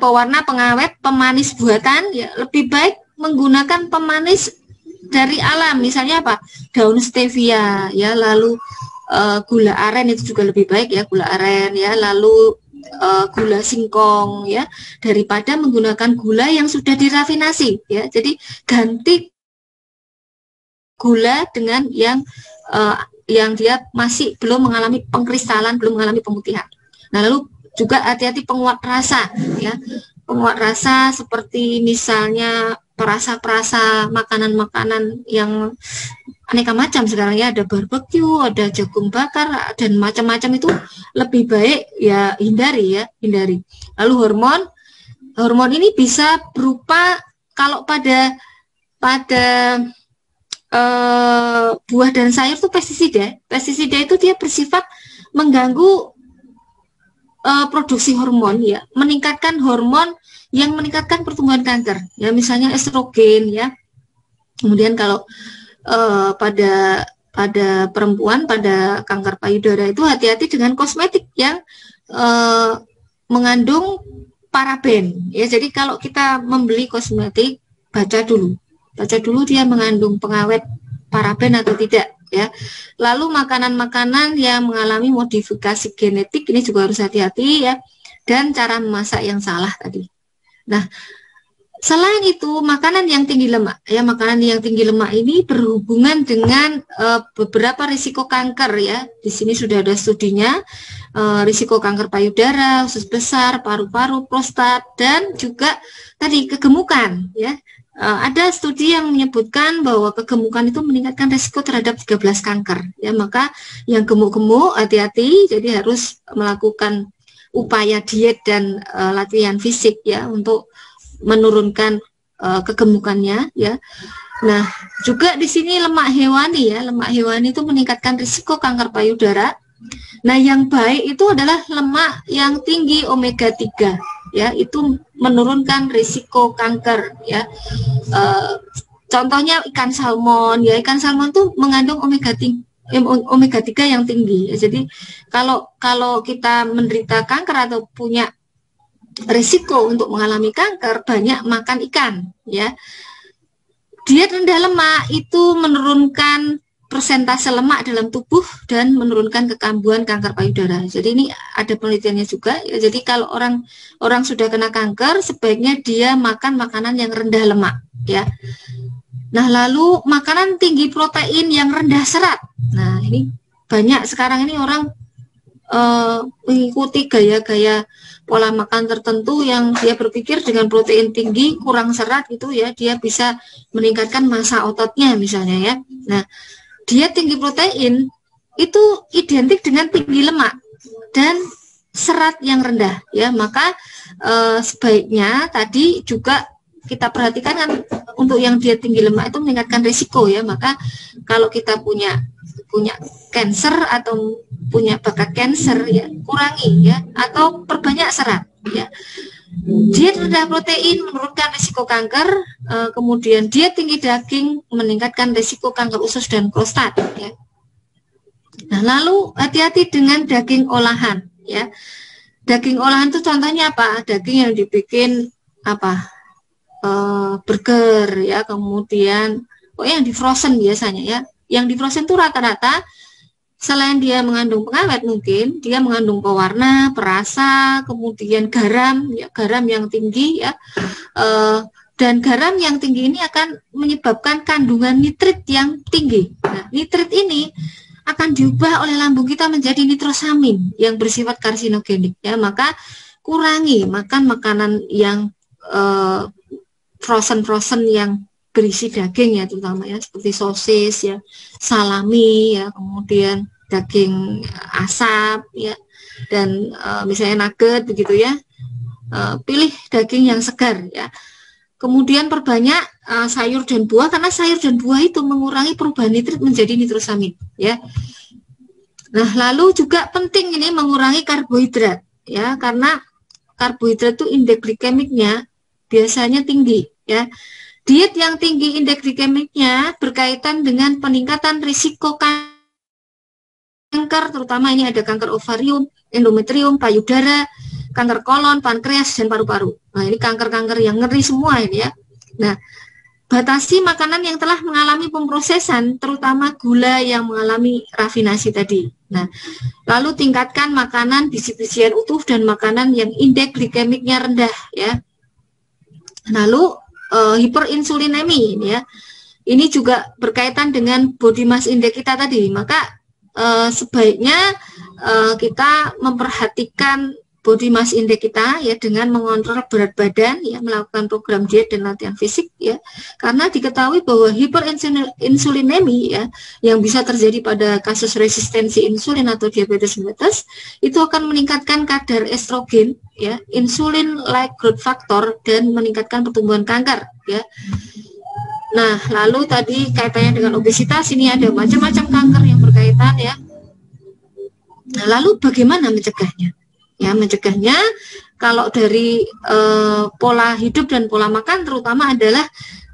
Speaker 2: pewarna, pengawet, pemanis buatan ya, lebih baik menggunakan pemanis dari alam, misalnya apa? Daun stevia ya, lalu gula aren itu juga lebih baik ya, gula aren ya, lalu gula singkong ya, daripada menggunakan gula yang sudah dirafinasi ya. Jadi ganti gula dengan yang dia masih belum mengalami pengkristalan, belum mengalami pemutihan. Nah, lalu juga hati-hati penguat rasa ya. Penguat rasa seperti misalnya perasa-perasa makanan-makanan yang aneka macam sekarang ya, ada barbecue, ada jagung bakar dan macam-macam, itu lebih baik ya hindari. Lalu hormon ini bisa berupa, kalau pada buah dan sayur itu pestisida. Pestisida itu dia bersifat mengganggu produksi hormon ya, meningkatkan hormon yang meningkatkan pertumbuhan kanker ya, misalnya estrogen ya. Kemudian kalau pada perempuan, pada kanker payudara itu hati-hati dengan kosmetik yang mengandung paraben ya. Jadi kalau kita membeli kosmetik, baca dulu dia mengandung pengawet paraben atau tidak ya. Lalu makanan-makanan yang mengalami modifikasi genetik ini juga harus hati-hati ya, dan cara memasak yang salah tadi. Nah, selain itu makanan yang tinggi lemak ya, makanan yang tinggi lemak ini berhubungan dengan beberapa risiko kanker ya. Di sini sudah ada studinya, risiko kanker payudara, usus besar, paru-paru, prostat, dan juga tadi kegemukan ya. Ada studi yang menyebutkan bahwa kegemukan itu meningkatkan risiko terhadap 13 kanker ya. Maka yang gemuk-gemuk hati-hati, jadi harus melakukan upaya diet dan latihan fisik ya untuk menurunkan kegemukannya ya. Nah, juga di sini lemak hewani ya, lemak hewani itu meningkatkan risiko kanker payudara. Nah, yang baik itu adalah lemak yang tinggi omega 3 ya, itu menurunkan risiko kanker ya. Contohnya ikan salmon ya, ikan salmon tuh mengandung omega 3 yang tinggi ya. Jadi kalau kita menderita kanker atau punya risiko untuk mengalami kanker, banyak makan ikan ya. Diet rendah lemak itu menurunkan persentase lemak dalam tubuh dan menurunkan kekambuhan kanker payudara. Jadi ini ada penelitiannya juga ya. Jadi kalau orang sudah kena kanker, sebaiknya dia makan makanan yang rendah lemak ya. Nah, lalu makanan tinggi protein yang rendah serat. Nah, ini banyak sekarang ini orang mengikuti gaya-gaya pola makan tertentu yang dia berpikir dengan protein tinggi kurang serat gitu ya, dia bisa meningkatkan massa ototnya misalnya ya. Nah, diet tinggi protein itu identik dengan tinggi lemak dan serat yang rendah ya. Maka sebaiknya tadi juga kita perhatikan kan, untuk yang diet tinggi lemak itu meningkatkan risiko ya. Maka kalau kita punya cancer atau punya bakat cancer ya, kurangi ya, atau perbanyak serat ya. Diet rendah protein menurunkan risiko kanker, kemudian diet tinggi daging meningkatkan risiko kanker usus dan prostat ya. Nah, lalu hati-hati dengan daging olahan ya. Daging olahan itu contohnya apa? Daging yang dibikin burger ya, kemudian yang di frozen biasanya ya. Yang di frozen itu rata-rata selain dia mengandung pengawet, mungkin dia mengandung pewarna, perasa, kemudian garam ya, garam yang tinggi ya. Dan garam yang tinggi ini akan menyebabkan kandungan nitrit yang tinggi. Nah, nitrit ini akan diubah oleh lambung kita menjadi nitrosamin yang bersifat karsinogenik ya. Maka kurangi makan makanan yang frozen yang berisi daging ya, terutama ya, seperti sosis ya, salami ya, kemudian daging asap ya, dan misalnya nugget begitu ya. Pilih daging yang segar ya. Kemudian perbanyak sayur dan buah, karena sayur dan buah itu mengurangi perubahan nitrit menjadi nitrosamin, ya. Nah, lalu juga penting ini mengurangi karbohidrat, ya, karena karbohidrat itu indeks glikemiknya biasanya tinggi, ya. Diet yang tinggi indeks glikemiknya berkaitan dengan peningkatan risiko kanker, terutama ini ada kanker ovarium, endometrium, payudara, kanker kolon, pankreas, dan paru-paru. Nah, ini kanker-kanker yang ngeri semua ini, ya. Nah, batasi makanan yang telah mengalami pemrosesan, terutama gula yang mengalami rafinasi tadi. Nah, lalu tingkatkan makanan biji-bijian utuh dan makanan yang indeks glikemiknya rendah, ya. Lalu hiperinsulinemi, ya. Ini juga berkaitan dengan body mass index kita tadi. Maka sebaiknya kita memperhatikan body mass index kita, ya, dengan mengontrol berat badan, ya, melakukan program diet dan latihan fisik, ya, karena diketahui bahwa hiperinsulinemi, ya, yang bisa terjadi pada kasus resistensi insulin atau diabetes mellitus itu akan meningkatkan kadar estrogen, ya, insulin like growth factor, dan meningkatkan pertumbuhan kanker, ya. Nah, lalu tadi kaitannya dengan obesitas, ini ada macam-macam kanker yang berkaitan, ya. Nah, lalu bagaimana mencegahnya? Ya, mencegahnya kalau dari pola hidup dan pola makan terutama adalah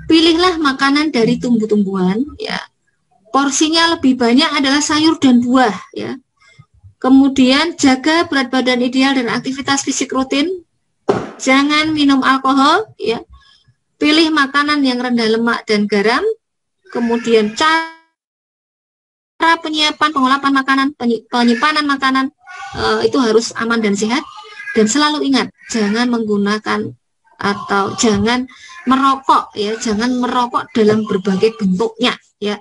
Speaker 2: pilihlah makanan dari tumbuh-tumbuhan, ya. Porsinya lebih banyak adalah sayur dan buah, ya. Kemudian jaga berat badan ideal dan aktivitas fisik rutin. Jangan minum alkohol, ya. Pilih makanan yang rendah lemak dan garam. Kemudian cara penyiapan, pengolahan makanan, penyimpanan makanan itu harus aman dan sehat. Dan selalu ingat, jangan menggunakan atau jangan merokok, ya, jangan merokok dalam berbagai bentuknya, ya.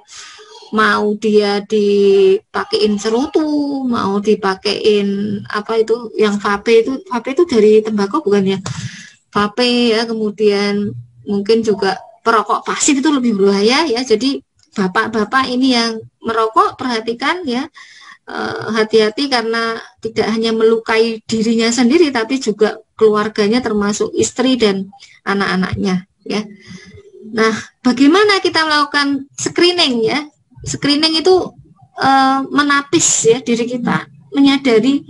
Speaker 2: Mau dia dipakein cerutu, mau dipakein apa itu yang vape itu dari tembakau bukan, ya, vape, ya. Kemudian mungkin juga perokok pasif itu lebih berbahaya, ya. Jadi bapak-bapak ini yang merokok perhatikan, ya, hati-hati karena tidak hanya melukai dirinya sendiri tapi juga keluarganya termasuk istri dan anak-anaknya, ya. Nah, bagaimana kita melakukan screening, ya? Screening itu menapis, ya, diri kita, menyadari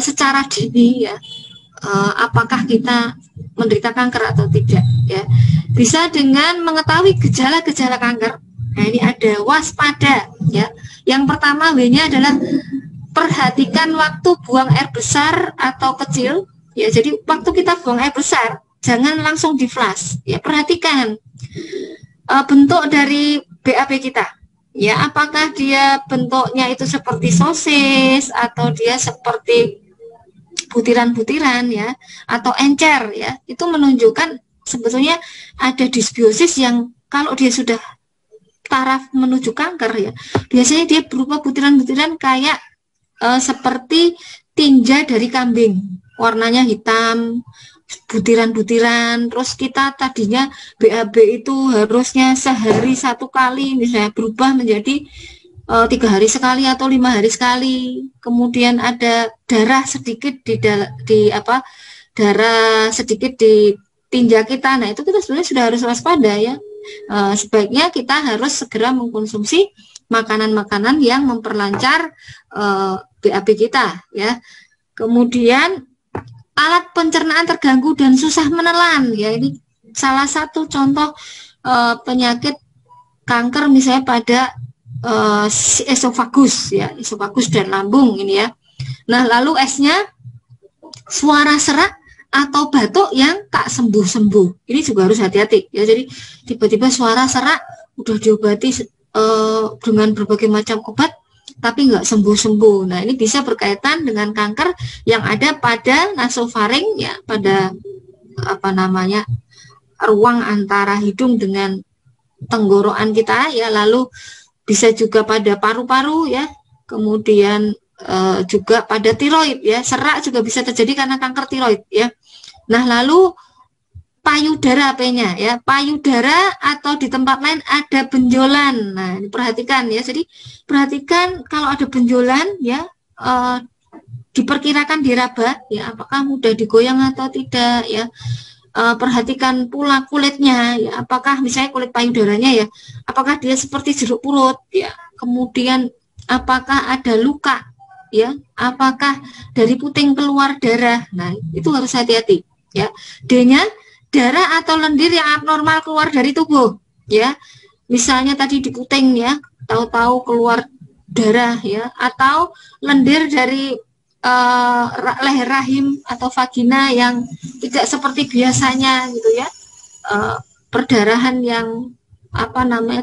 Speaker 2: secara dini, ya, apakah kita menderita kanker atau tidak, ya. Bisa dengan mengetahui gejala-gejala kanker. Nah, ini ada waspada, ya. Yang pertama W-nya adalah perhatikan waktu buang air besar atau kecil, ya. Jadi waktu kita buang air besar jangan langsung di flush, ya. Perhatikan bentuk dari BAB kita, ya. Apakah dia bentuknya itu seperti sosis atau dia seperti butiran-butiran, ya, atau encer, ya. Itu menunjukkan sebetulnya ada disbiosis yang kalau dia sudah taraf menuju kanker, ya, biasanya dia berupa butiran-butiran kayak seperti tinja dari kambing, warnanya hitam, butiran-butiran. Terus kita tadinya BAB itu harusnya sehari 1 kali, misalnya berubah menjadi 3 hari sekali atau 5 hari sekali. Kemudian ada darah sedikit darah sedikit di tinja kita. Nah, itu kita sebenarnya sudah harus waspada, ya. Sebaiknya kita harus segera mengkonsumsi makanan-makanan yang memperlancar BAB kita, ya. Kemudian alat pencernaan terganggu dan susah menelan, ya. Ini salah satu contoh penyakit kanker misalnya pada esofagus, ya, esofagus dan lambung ini, ya. Nah, lalu S-nya suara serak atau batuk yang tak sembuh-sembuh. Ini juga harus hati-hati, ya. Jadi tiba-tiba suara serak udah diobati dengan berbagai macam obat tapi nggak sembuh-sembuh. Nah, ini bisa berkaitan dengan kanker yang ada pada nasofaring, ya, pada ruang antara hidung dengan tenggorokan kita, ya. Lalu bisa juga pada paru-paru, ya. Kemudian juga pada tiroid, ya. Serak juga bisa terjadi karena kanker tiroid, ya. Nah, lalu payudara P-nya, ya. Payudara atau di tempat lain ada benjolan. Nah, ini perhatikan, ya. Jadi perhatikan kalau ada benjolan, ya, diperkirakan diraba, ya, apakah mudah digoyang atau tidak, ya. perhatikan pula kulitnya, ya, apakah misalnya kulit payudaranya ya, apakah dia seperti jeruk purut, ya, kemudian apakah ada luka, ya, apakah dari puting keluar darah. Nah, itu harus hati-hati, ya. D-nya darah atau lendir yang abnormal keluar dari tubuh, ya. Misalnya tadi di puting, ya, tahu-tahu keluar darah, ya, atau lendir dari leher rahim atau vagina yang tidak seperti biasanya gitu ya, perdarahan yang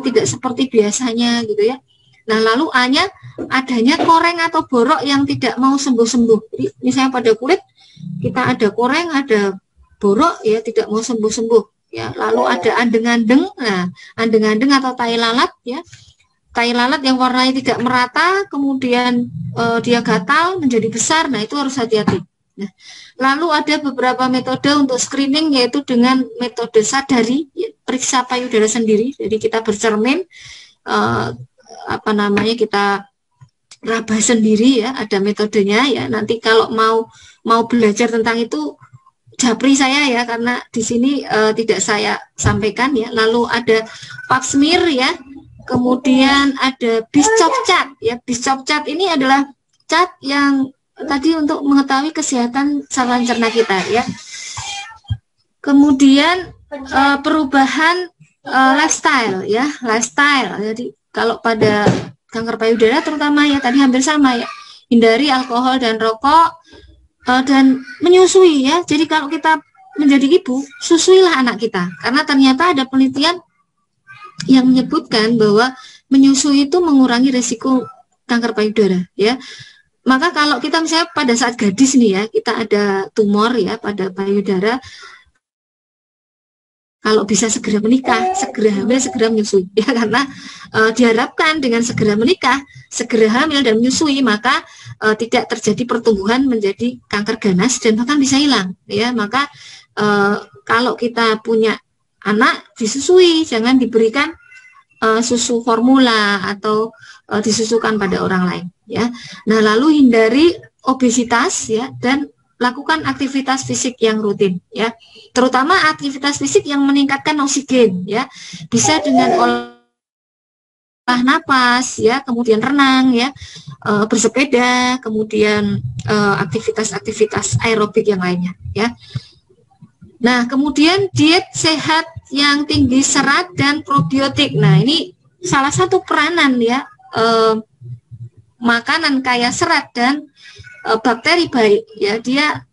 Speaker 2: tidak seperti biasanya gitu ya. Nah, lalu A-nya adanya koreng atau borok yang tidak mau sembuh-sembuh. Jadi misalnya pada kulit kita ada koreng, ada borok, ya, tidak mau sembuh-sembuh, ya. Lalu ada andeng-andeng. Nah, andeng-andeng atau tai lalat, ya, tai lalat yang warnanya tidak merata, kemudian dia gatal menjadi besar. Nah, itu harus hati-hati. Nah, lalu ada beberapa metode untuk screening, yaitu dengan metode sadari, ya, periksa payudara sendiri. Jadi kita bercermin, kita raba sendiri, ya, ada metodenya, ya. Nanti kalau mau belajar tentang itu japri saya, ya, karena di sini tidak saya sampaikan, ya. Lalu ada pap smear, ya. Kemudian ada Bischoff cat, ya. Bischoff cat ini adalah cat yang tadi untuk mengetahui kesehatan saluran cerna kita, ya. Kemudian perubahan lifestyle, ya, lifestyle. Jadi kalau pada kanker payudara terutama, ya, tadi hampir sama, ya. Hindari alkohol dan rokok, dan menyusui, ya. Jadi kalau kita menjadi ibu, susuilah anak kita, karena ternyata ada penelitian yang menyebutkan bahwa menyusui itu mengurangi resiko kanker payudara, ya. Maka kalau kita misalnya pada saat gadis nih, ya, kita ada tumor, ya, pada payudara, kalau bisa segera menikah, segera hamil, segera menyusui, ya, karena diharapkan dengan segera menikah, segera hamil dan menyusui, maka tidak terjadi pertumbuhan menjadi kanker ganas dan bahkan bisa hilang, ya. Maka kalau kita punya anak, disusui, jangan diberikan susu formula atau disusukan pada orang lain, ya. Nah, lalu hindari obesitas, ya, dan lakukan aktivitas fisik yang rutin, ya, terutama aktivitas fisik yang meningkatkan oksigen, ya, bisa dengan olah napas, ya, kemudian renang, ya, bersepeda, kemudian aktivitas-aktivitas aerobik yang lainnya, ya. Nah, kemudian diet sehat yang tinggi serat dan probiotik. Nah, ini salah satu peranan, ya, makanan kaya serat dan bakteri baik, ya, dia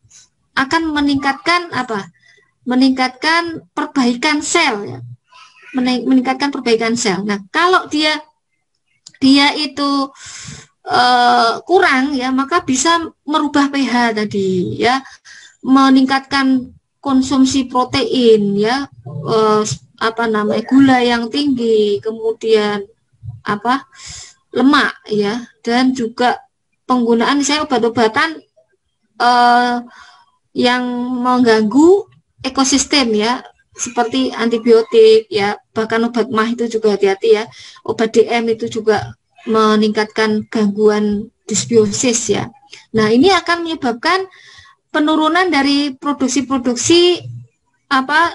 Speaker 2: akan meningkatkan meningkatkan perbaikan sel, ya, meningkatkan perbaikan sel. Nah, kalau dia itu kurang, ya, maka bisa merubah pH tadi, ya, meningkatkan konsumsi protein, ya, gula yang tinggi, kemudian lemak, ya, dan juga penggunaan misalnya obat-obatan yang mengganggu ekosistem, ya, seperti antibiotik, ya, bahkan obat MAH itu juga hati-hati, ya, obat DM itu juga meningkatkan gangguan disbiosis, ya. Nah, ini akan menyebabkan penurunan dari produksi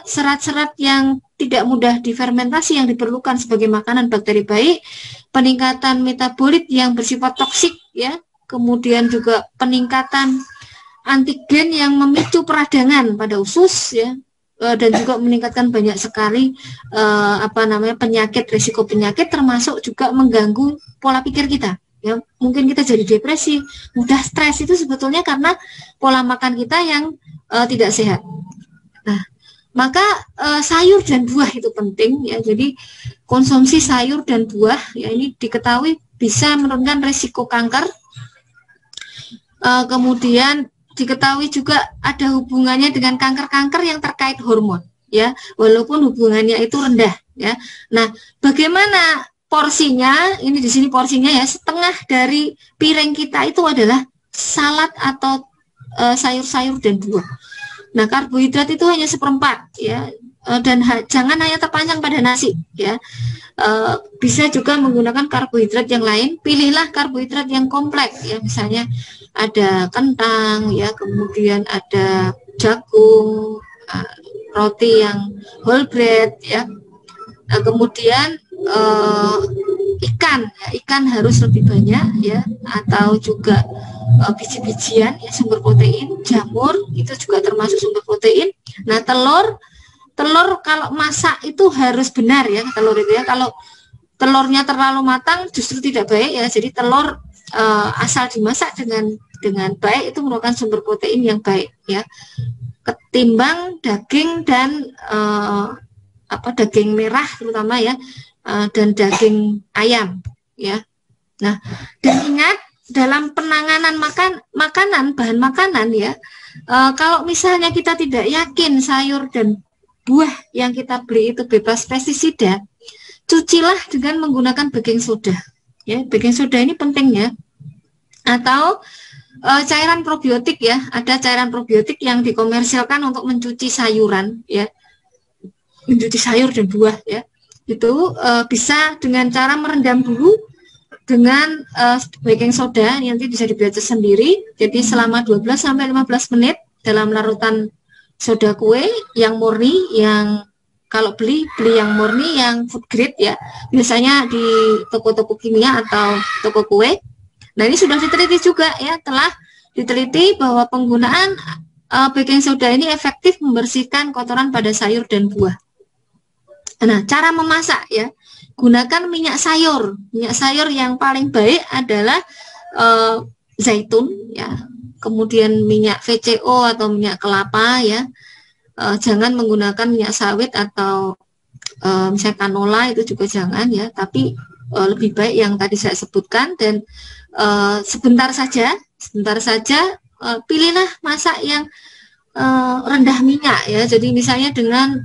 Speaker 2: serat-serat yang tidak mudah difermentasi yang diperlukan sebagai makanan bakteri baik, peningkatan metabolit yang bersifat toksik, ya, kemudian juga peningkatan antigen yang memicu peradangan pada usus, ya, dan juga meningkatkan banyak sekali penyakit, risiko penyakit, termasuk juga mengganggu pola pikir kita. Ya, mungkin kita jadi depresi, mudah stres, itu sebetulnya karena pola makan kita yang tidak sehat. Nah, maka sayur dan buah itu penting, ya. Jadi konsumsi sayur dan buah, ya, ini diketahui bisa menurunkan risiko kanker. Kemudian diketahui juga ada hubungannya dengan kanker-kanker yang terkait hormon, ya, walaupun hubungannya itu rendah, ya. Nah, bagaimana porsinya? Ini di sini porsinya, ya, setengah dari piring kita itu adalah salad atau sayur-sayur dan buah. Nah, karbohidrat itu hanya 1/4, ya, dan jangan hanya terpanjang pada nasi, ya. Bisa juga menggunakan karbohidrat yang lain. Pilihlah karbohidrat yang kompleks, ya, misalnya ada kentang, ya, kemudian ada jagung, roti yang whole bread ya. Nah, kemudian ikan harus lebih banyak ya, atau juga biji-bijian ya, sumber protein, jamur itu juga termasuk sumber protein. Nah, telur kalau masak itu harus benar ya, telur itu ya. Kalau telurnya terlalu matang justru tidak baik ya. Jadi telur asal dimasak dengan baik itu merupakan sumber protein yang baik ya, ketimbang daging dan daging merah terutama ya, dan daging ayam ya. Nah, dan ingat dalam penanganan bahan makanan ya, kalau misalnya kita tidak yakin sayur dan buah yang kita beli itu bebas pestisida, cucilah dengan menggunakan baking soda ya. Baking soda ini penting ya. Atau cairan probiotik ya, ada cairan probiotik yang dikomersilkan untuk mencuci sayuran ya, mencuci sayur dan buah ya. Itu bisa dengan cara merendam dulu dengan baking soda, nanti bisa dibaca sendiri. Jadi selama 12-15 menit dalam larutan soda kue yang murni, yang kalau beli yang murni, yang food grade ya, biasanya di toko-toko kimia atau toko kue. Nah, ini sudah diteliti juga ya, telah diteliti bahwa penggunaan baking soda ini efektif membersihkan kotoran pada sayur dan buah. Nah, cara memasak ya, gunakan minyak sayur. Minyak sayur yang paling baik adalah zaitun ya, kemudian minyak VCO atau minyak kelapa ya. Jangan menggunakan minyak sawit atau misalnya canola, itu juga jangan ya, tapi lebih baik yang tadi saya sebutkan. Dan sebentar saja pilihlah masak yang rendah minyak ya. Jadi misalnya dengan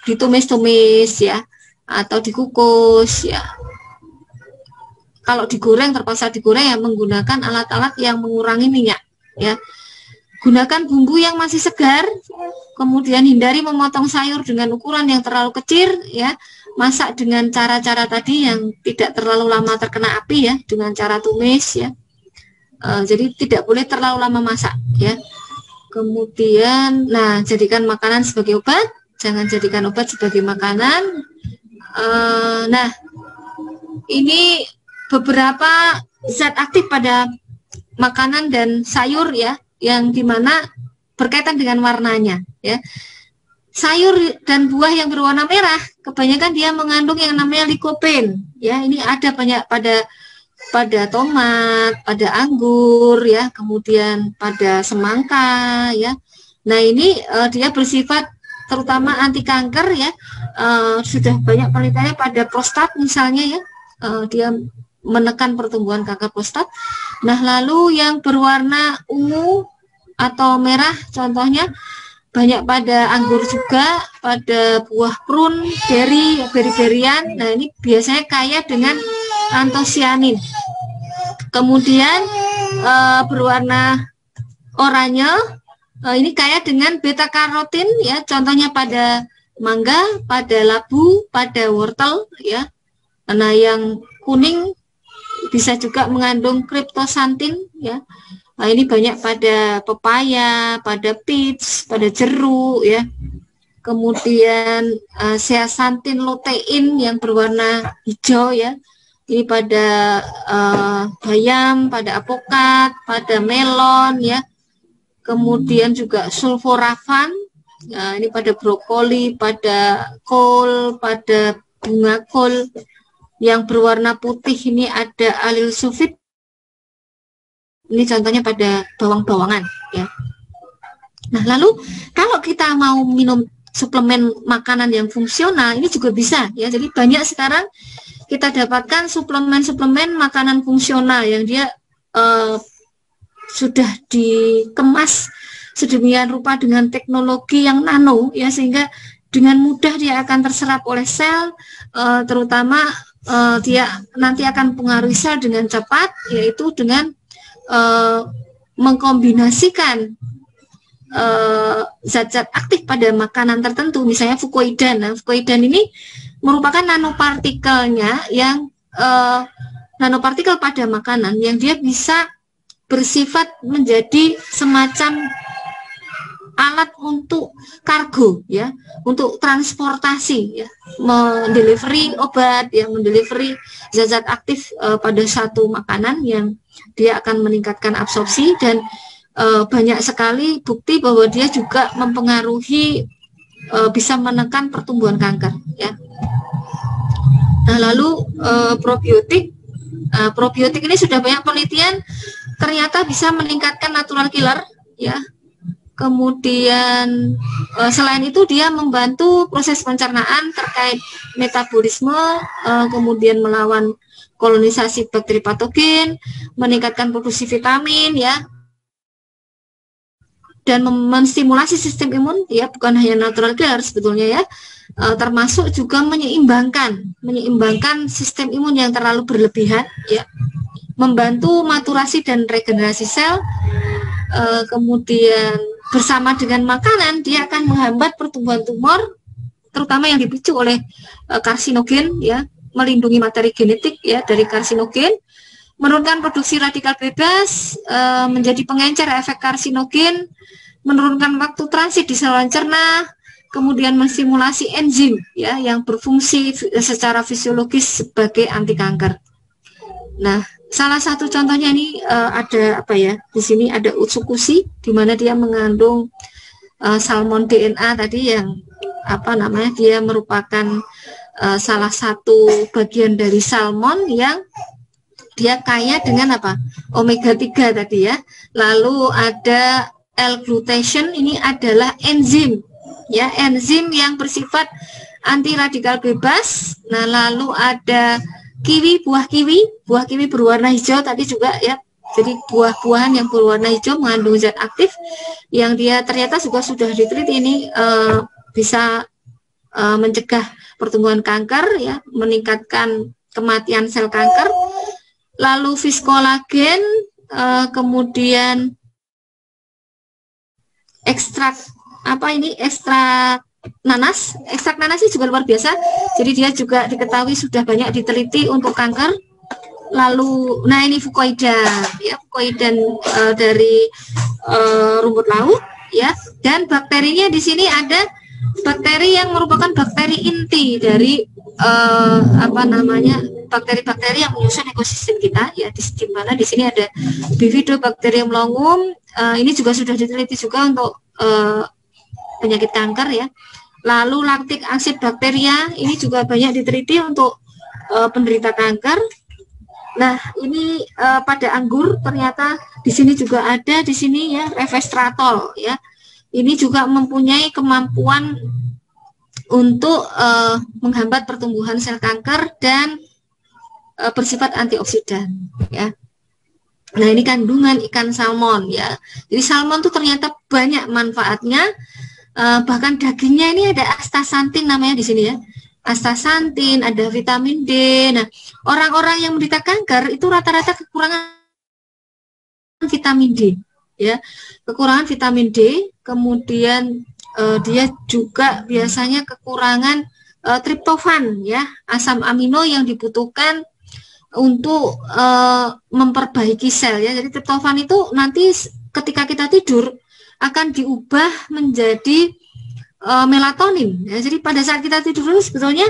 Speaker 2: ditumis-tumis ya, atau dikukus ya. Kalau digoreng, terpaksa digoreng ya, menggunakan alat-alat yang mengurangi minyak ya. Gunakan bumbu yang masih segar, kemudian hindari memotong sayur dengan ukuran yang terlalu kecil ya. Masak dengan cara-cara tadi yang tidak terlalu lama terkena api ya, dengan cara tumis ya. Jadi tidak boleh terlalu lama masak ya. Kemudian, nah, jadikan makanan sebagai obat, jangan jadikan obat sebagai makanan. Nah, ini beberapa zat aktif pada makanan dan sayur ya, yang dimana berkaitan dengan warnanya ya. Sayur dan buah yang berwarna merah kebanyakan dia mengandung yang namanya lycopene ya. Ini ada banyak pada tomat, pada anggur ya, kemudian pada semangka ya. Nah, ini dia bersifat terutama anti kanker ya. Sudah banyak penelitiannya pada prostat misalnya ya, dia menekan pertumbuhan kanker prostat. Nah, lalu yang berwarna ungu atau merah contohnya banyak pada anggur juga, pada buah prune, beri-berian. Nah, ini biasanya kaya dengan antosianin. Kemudian berwarna oranye, ini kaya dengan beta karotin ya, contohnya pada mangga, pada labu, pada wortel ya. Nah, yang kuning bisa juga mengandung kriptosantin ya. Nah, ini banyak pada pepaya, pada peach, pada jeruk ya. Kemudian zeaxanthin lutein yang berwarna hijau ya. Ini pada bayam, pada apokat, pada melon ya. Kemudian juga sulforafan, nah, ini pada brokoli, pada kol, pada bunga kol. Yang berwarna putih ini ada alil sulfit. Ini contohnya pada bawang-bawangan ya. Nah, lalu kalau kita mau minum suplemen makanan yang fungsional, ini juga bisa ya. Jadi banyak sekarang kita dapatkan suplemen-suplemen makanan fungsional yang dia sudah dikemas sedemikian rupa dengan teknologi yang nano ya, sehingga dengan mudah dia akan terserap oleh sel, terutama dia nanti akan pengaruhi sel dengan cepat, yaitu dengan mengkombinasikan zat-zat aktif pada makanan tertentu, misalnya fukoidan. Nah, fukoidan ini merupakan nanopartikelnya yang nanopartikel pada makanan yang dia bisa bersifat menjadi semacam alat untuk kargo ya, untuk transportasi ya, mendelivery obat ya, mendelivery zat-zat aktif pada satu makanan yang dia akan meningkatkan absorpsi, dan banyak sekali bukti bahwa dia juga mempengaruhi bisa menekan pertumbuhan kanker ya. Nah, lalu probiotik ini sudah banyak penelitian ternyata bisa meningkatkan natural killer ya. Kemudian selain itu dia membantu proses pencernaan terkait metabolisme, kemudian melawan kolonisasi bakteri patogen, meningkatkan produksi vitamin ya, dan menstimulasi sistem imun ya, bukan hanya natural killer sebetulnya ya, termasuk juga menyeimbangkan sistem imun yang terlalu berlebihan ya, membantu maturasi dan regenerasi sel, kemudian bersama dengan makanan dia akan menghambat pertumbuhan tumor terutama yang dipicu oleh karsinogen ya, melindungi materi genetik ya dari karsinogen, menurunkan produksi radikal bebas, menjadi pengencer efek karsinogen, menurunkan waktu transit di saluran cerna, kemudian menstimulasi enzim ya yang berfungsi secara fisiologis sebagai anti kanker. Nah, salah satu contohnya ini ada apa ya? Di sini ada utsukushi, di mana dia mengandung salmon DNA tadi yang apa namanya? Dia merupakan salah satu bagian dari salmon yang dia kaya dengan apa? Omega 3 tadi ya. Lalu ada L-glutation, ini adalah enzim ya, enzim yang bersifat anti radikal bebas. Nah, lalu ada kiwi, buah kiwi berwarna hijau tadi juga ya. Jadi buah-buahan yang berwarna hijau mengandung zat aktif yang dia ternyata juga sudah diteliti ini bisa mencegah pertumbuhan kanker ya, meningkatkan kematian sel kanker. Lalu viskolagen, kemudian ekstrak ekstrak nanas ini juga luar biasa. Jadi dia juga diketahui sudah banyak diteliti untuk kanker. Lalu, nah ini fucoidan ya, fucoidan dari rumput laut ya. Dan bakterinya di sini ada bakteri yang merupakan bakteri inti dari bakteri-bakteri yang menyusun ekosistem kita ya. Di mana di sini ada Bifidobacterium longum, ini juga sudah diteliti juga untuk penyakit kanker ya. Lalu laktik acid bakteria ini juga banyak diteliti untuk penderita kanker. Nah, ini pada anggur ternyata di sini juga ada di sini ya, resveratrol ya. Ini juga mempunyai kemampuan untuk menghambat pertumbuhan sel kanker dan bersifat antioksidan ya. Nah, ini kandungan ikan salmon ya. Jadi salmon itu ternyata banyak manfaatnya. Bahkan dagingnya ini ada astaxanthin namanya di sini ya. Astaxanthin, ada vitamin D. Nah, orang-orang yang menderita kanker itu rata-rata kekurangan vitamin D ya. Kekurangan vitamin D, kemudian dia juga biasanya kekurangan triptofan ya, asam amino yang dibutuhkan untuk memperbaiki sel ya. Jadi triptofan itu nanti ketika kita tidur akan diubah menjadi melatonin ya. Jadi pada saat kita tidur dulu sebetulnya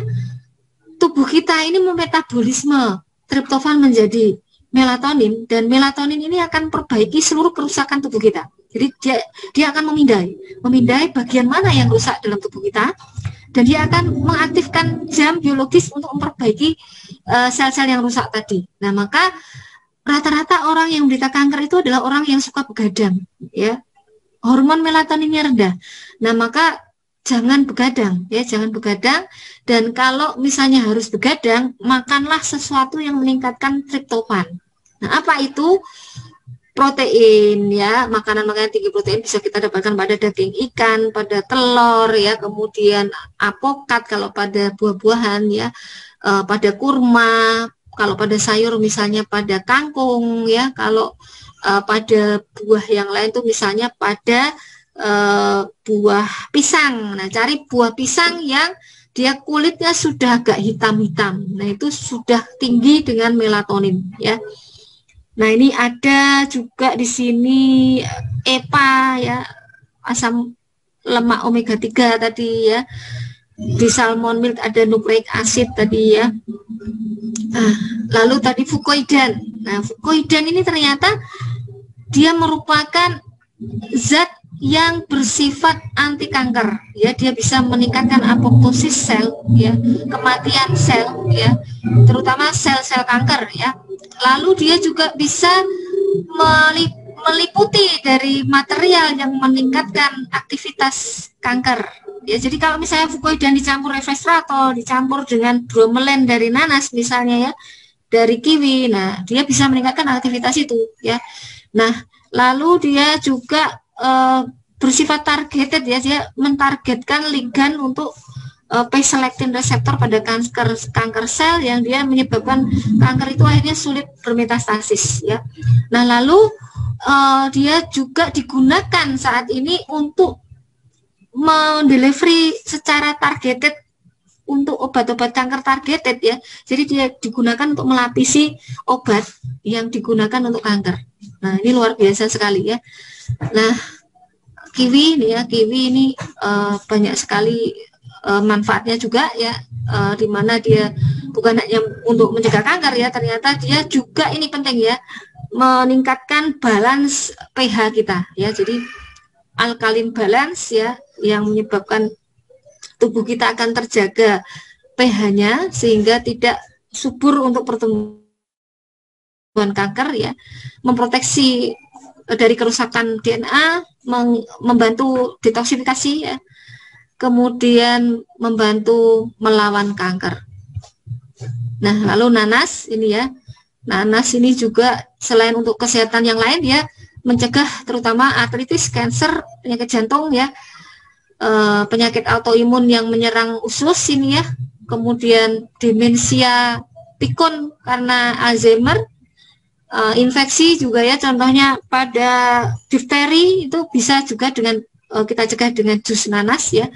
Speaker 2: tubuh kita ini memetabolisme triptofan menjadi melatonin, dan melatonin ini akan perbaiki seluruh kerusakan tubuh kita. Jadi dia akan memindai bagian mana yang rusak dalam tubuh kita, dan dia akan mengaktifkan jam biologis untuk memperbaiki sel-sel yang rusak tadi. Nah, maka rata-rata orang yang menderita kanker itu adalah orang yang suka begadang ya. Hormon melatoninnya rendah. Nah, maka jangan begadang ya, jangan begadang. Dan kalau misalnya harus begadang, makanlah sesuatu yang meningkatkan triptofan. Nah, apa itu? Protein ya, makanan-makanan tinggi protein bisa kita dapatkan pada daging ikan, pada telur ya, kemudian apokat kalau pada buah-buahan ya, pada kurma, kalau pada sayur misalnya pada kangkung ya, kalau pada buah yang lain tuh misalnya pada buah pisang. Nah, cari buah pisang yang dia kulitnya sudah agak hitam-hitam. Nah, itu sudah tinggi dengan melatonin ya. Nah, ini ada juga di sini EPA ya, asam lemak omega 3 tadi ya. Di salmon milk ada nucleic acid tadi ya. Nah, lalu tadi fukoidan. Nah, fukoidan ini ternyata dia merupakan zat yang bersifat anti kanker ya. Dia bisa meningkatkan apoptosis sel ya, kematian sel ya, terutama sel-sel kanker ya. Lalu dia juga bisa meliputi dari material yang meningkatkan aktivitas kanker ya. Jadi kalau misalnya fukoidan dicampur resveratrol, dicampur dengan bromelain dari nanas misalnya ya, dari kiwi, nah dia bisa meningkatkan aktivitas itu ya. Nah, lalu dia juga bersifat targeted ya, dia mentargetkan ligan untuk P-selectin reseptor pada kanker sel yang dia menyebabkan kanker itu akhirnya sulit bermetastasis ya. Nah, lalu dia juga digunakan saat ini untuk mendelivery secara targeted untuk obat-obat kanker targeted ya. Jadi dia digunakan untuk melapisi obat yang digunakan untuk kanker. Nah, ini luar biasa sekali ya. Nah, kiwi nih ya, kiwi ini banyak sekali manfaatnya juga ya, di mana dia bukan hanya untuk mencegah kanker ya, ternyata dia juga ini penting ya, meningkatkan balance pH kita ya. Jadi alkalin balance ya, yang menyebabkan tubuh kita akan terjaga pH-nya sehingga tidak subur untuk pertumbuhan kanker ya, memproteksi dari kerusakan DNA, membantu detoksifikasi ya, kemudian membantu melawan kanker. Nah, lalu nanas ini ya, nanas ini juga selain untuk kesehatan yang lain ya, mencegah terutama artritis, kanker, penyakit jantung ya, penyakit autoimun yang menyerang usus ini ya, kemudian demensia pikun karena Alzheimer, infeksi juga ya, contohnya pada difteri itu bisa juga dengan kita cegah dengan jus nanas ya.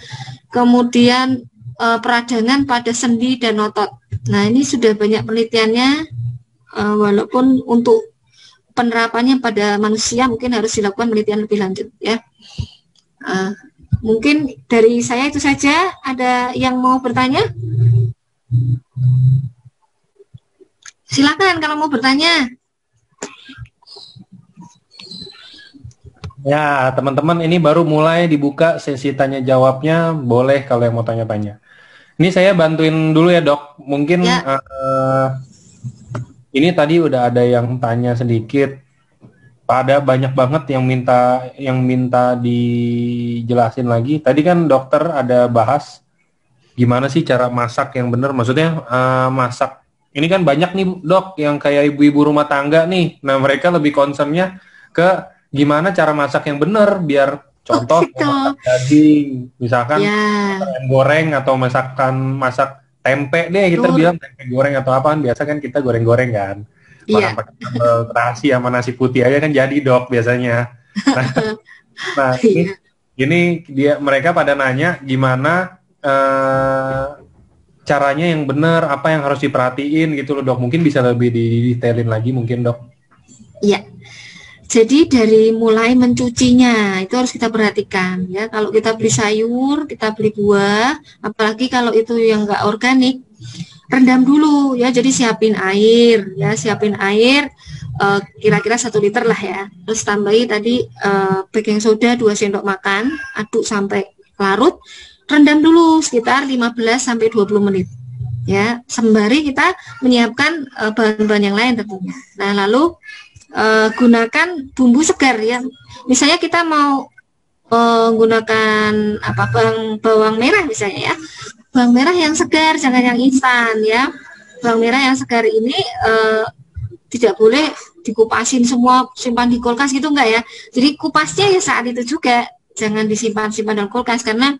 Speaker 2: Kemudian peradangan pada sendi dan otot. Nah, ini sudah banyak penelitiannya, walaupun untuk penerapannya pada manusia mungkin harus dilakukan penelitian lebih lanjut ya. Mungkin dari saya itu saja. Ada yang mau bertanya? Silakan kalau mau bertanya.
Speaker 1: Ya, teman-teman, ini baru mulai dibuka sesi tanya jawabnya. Boleh kalau yang mau tanya-tanya. Ini saya bantuin dulu ya, Dok. Mungkin ya. Ini tadi udah ada yang tanya sedikit. Ada banyak banget yang minta dijelasin lagi. Tadi kan dokter ada bahas gimana sih cara masak yang benar. Maksudnya masak. Ini kan banyak nih, Dok, yang kayak ibu-ibu rumah tangga nih. Nah, mereka lebih concernnya ke gimana cara masak yang benar, biar contoh masak daging, misalkan goreng atau masak tempe deh, kita bilang tempe goreng atau apaan, biasa kan kita goreng-goreng kan, makan pakai sambal terasi sama nasi putih aja kan jadi, Dok, biasanya. Nah ini mereka pada nanya gimana caranya yang benar, apa yang harus diperhatiin gitu loh, Dok. Mungkin bisa lebih didetailin lagi mungkin, Dok.
Speaker 2: Iya. Jadi dari mulai mencucinya itu harus kita perhatikan ya. Kalau kita beli sayur, kita beli buah, apalagi kalau itu yang enggak organik, rendam dulu ya. Jadi siapin air ya, kira-kira 1 liter lah ya. Terus tambahi tadi baking soda 2 sendok makan, aduk sampai larut, rendam dulu sekitar 15 sampai 20 menit. Ya, sembari kita menyiapkan bahan-bahan yang lain tentunya. Nah, lalu gunakan bumbu segar ya. Misalnya kita mau menggunakan bawang merah misalnya ya. Bawang merah yang segar, jangan yang instan ya. Bawang merah yang segar ini tidak boleh dikupasin semua, simpan di kulkas gitu enggak ya. Jadi kupasnya ya saat itu juga, jangan disimpan dalam kulkas karena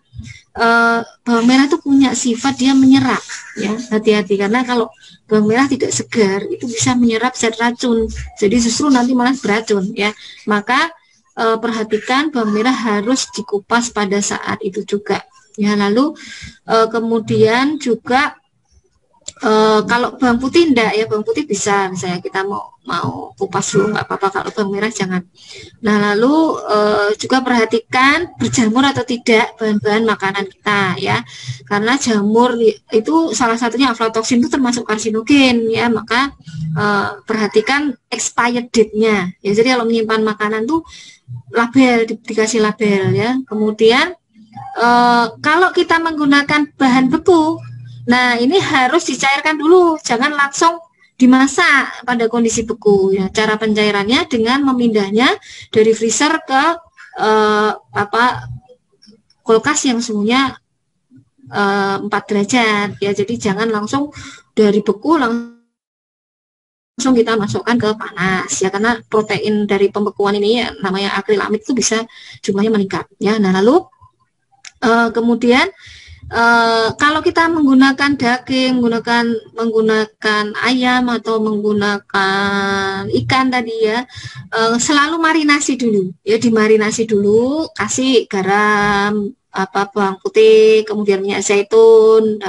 Speaker 2: bawang merah itu punya sifat dia menyerap ya. Hati-hati karena kalau bawang merah tidak segar itu bisa menyerap zat racun, jadi justru nanti malah beracun ya. Maka perhatikan bawang merah harus dikupas pada saat itu juga ya. Lalu kemudian juga Kalau bawang putih enggak ya, bawang putih bisa, misalnya kita mau kupas dulu nggak apa-apa, kalau bawang merah jangan. Nah, lalu juga perhatikan berjamur atau tidak bahan-bahan makanan kita ya, karena jamur itu salah satunya aflatoksin, itu termasuk karsinogen ya, maka perhatikan expired date-nya ya. Jadi kalau menyimpan makanan tuh label, dikasih label ya. Kemudian kalau kita menggunakan bahan beku, nah ini harus dicairkan dulu, jangan langsung dimasak pada kondisi beku ya. Cara pencairannya dengan memindahnya dari freezer ke kulkas yang suhunya 4 derajat ya. Jadi jangan langsung dari beku langsung kita masukkan ke panas ya, karena protein dari pembekuan ini ya, namanya akrilamid, itu bisa jumlahnya meningkat ya. Nah, lalu kemudian kalau kita menggunakan daging, menggunakan ayam atau menggunakan ikan tadi ya, selalu marinasi dulu ya, dimarinasi dulu, kasih garam, bawang putih, kemudian minyak zaitun,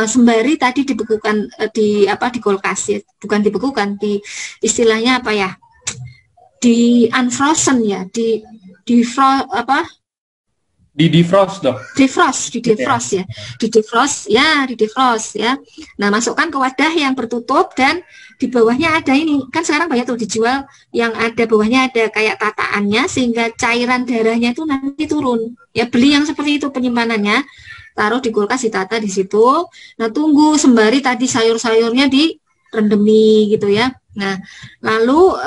Speaker 2: sembari tadi dibekukan di kulkas ya, bukan dibekukan, di istilahnya apa ya, di unfrozen ya, di
Speaker 1: defrost dong.
Speaker 2: Defrost ya. Di defrost ya. Nah, masukkan ke wadah yang tertutup dan di bawahnya ada ini. Kan sekarang banyak tuh dijual yang ada bawahnya ada kayak tataannya sehingga cairan darahnya itu nanti turun. Ya, beli yang seperti itu penyimpanannya. Taruh di kulkas, ditata di situ. Nah, tunggu sembari tadi sayur-sayurnya direndemi gitu ya. Nah, lalu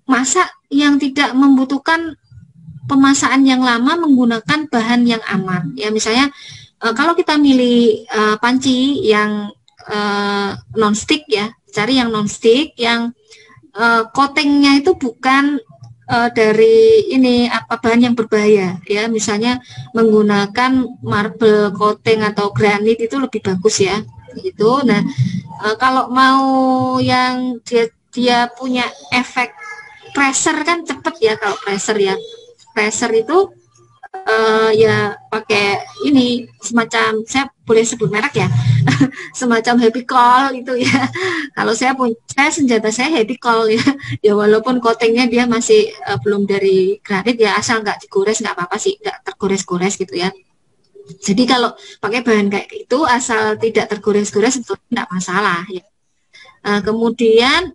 Speaker 2: masak yang tidak membutuhkan pemasakan yang lama menggunakan bahan yang aman ya. Misalnya kalau kita milih panci yang non-stick ya, cari yang non-stick yang coatingnya itu bukan dari ini bahan yang berbahaya ya. Misalnya menggunakan marble coating atau granit itu lebih bagus ya gitu. Nah, kalau mau yang dia punya efek pressure kan cepet ya, kalau pressure ya. Pressure itu ya pakai ini semacam, saya boleh sebut merek ya, semacam Happy Call itu ya. Kalau saya senjata saya Happy Call ya. Ya walaupun coatingnya dia masih belum dari granit ya, asal nggak digores nggak apa-apa sih, nggak tergores-gores gitu ya. Jadi kalau pakai bahan kayak itu asal tidak tergores-gores itu nggak masalah ya. Kemudian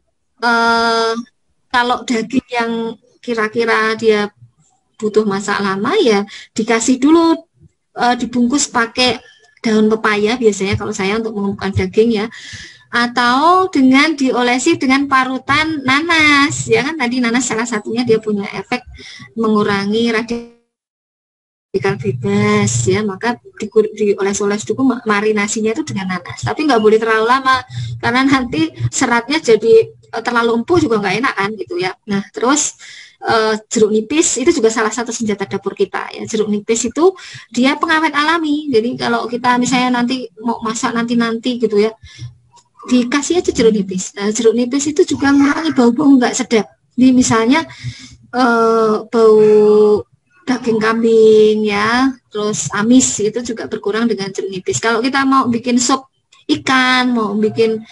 Speaker 2: kalau daging yang kira-kira dia butuh masak lama ya dikasih dulu dibungkus pakai daun pepaya biasanya kalau saya untuk mengumpulkan daging ya, atau dengan diolesi dengan parutan nanas ya kan, tadi nanas salah satunya dia punya efek mengurangi radikal bebas ya, maka dioles-oles dulu marinasinya itu dengan nanas, tapi nggak boleh terlalu lama karena nanti seratnya jadi terlalu empuk juga nggak enak kan gitu ya. Nah, terus jeruk nipis itu juga salah satu senjata dapur kita ya. Jeruk nipis itu dia pengawet alami, jadi kalau kita misalnya nanti mau masak nanti gitu ya, dikasih aja jeruk nipis. Nah, jeruk nipis itu juga mengurangi bau-bau nggak sedap. Jadi misalnya bau daging kambing ya, terus amis itu juga berkurang dengan jeruk nipis. Kalau kita mau bikin sup ikan, mau bikin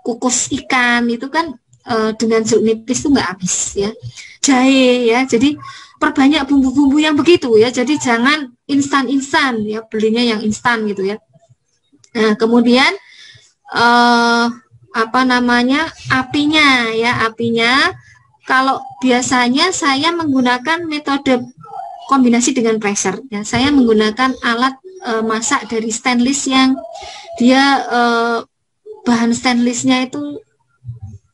Speaker 2: kukus ikan itu kan dengan jeruk nipis itu nggak habis ya. Jahe ya, jadi perbanyak bumbu-bumbu yang begitu ya, jadi jangan instan-instan ya, belinya yang instan gitu ya. Nah, kemudian apinya kalau biasanya saya menggunakan metode kombinasi dengan pressure ya. Saya menggunakan alat masak dari stainless yang dia bahan stainlessnya itu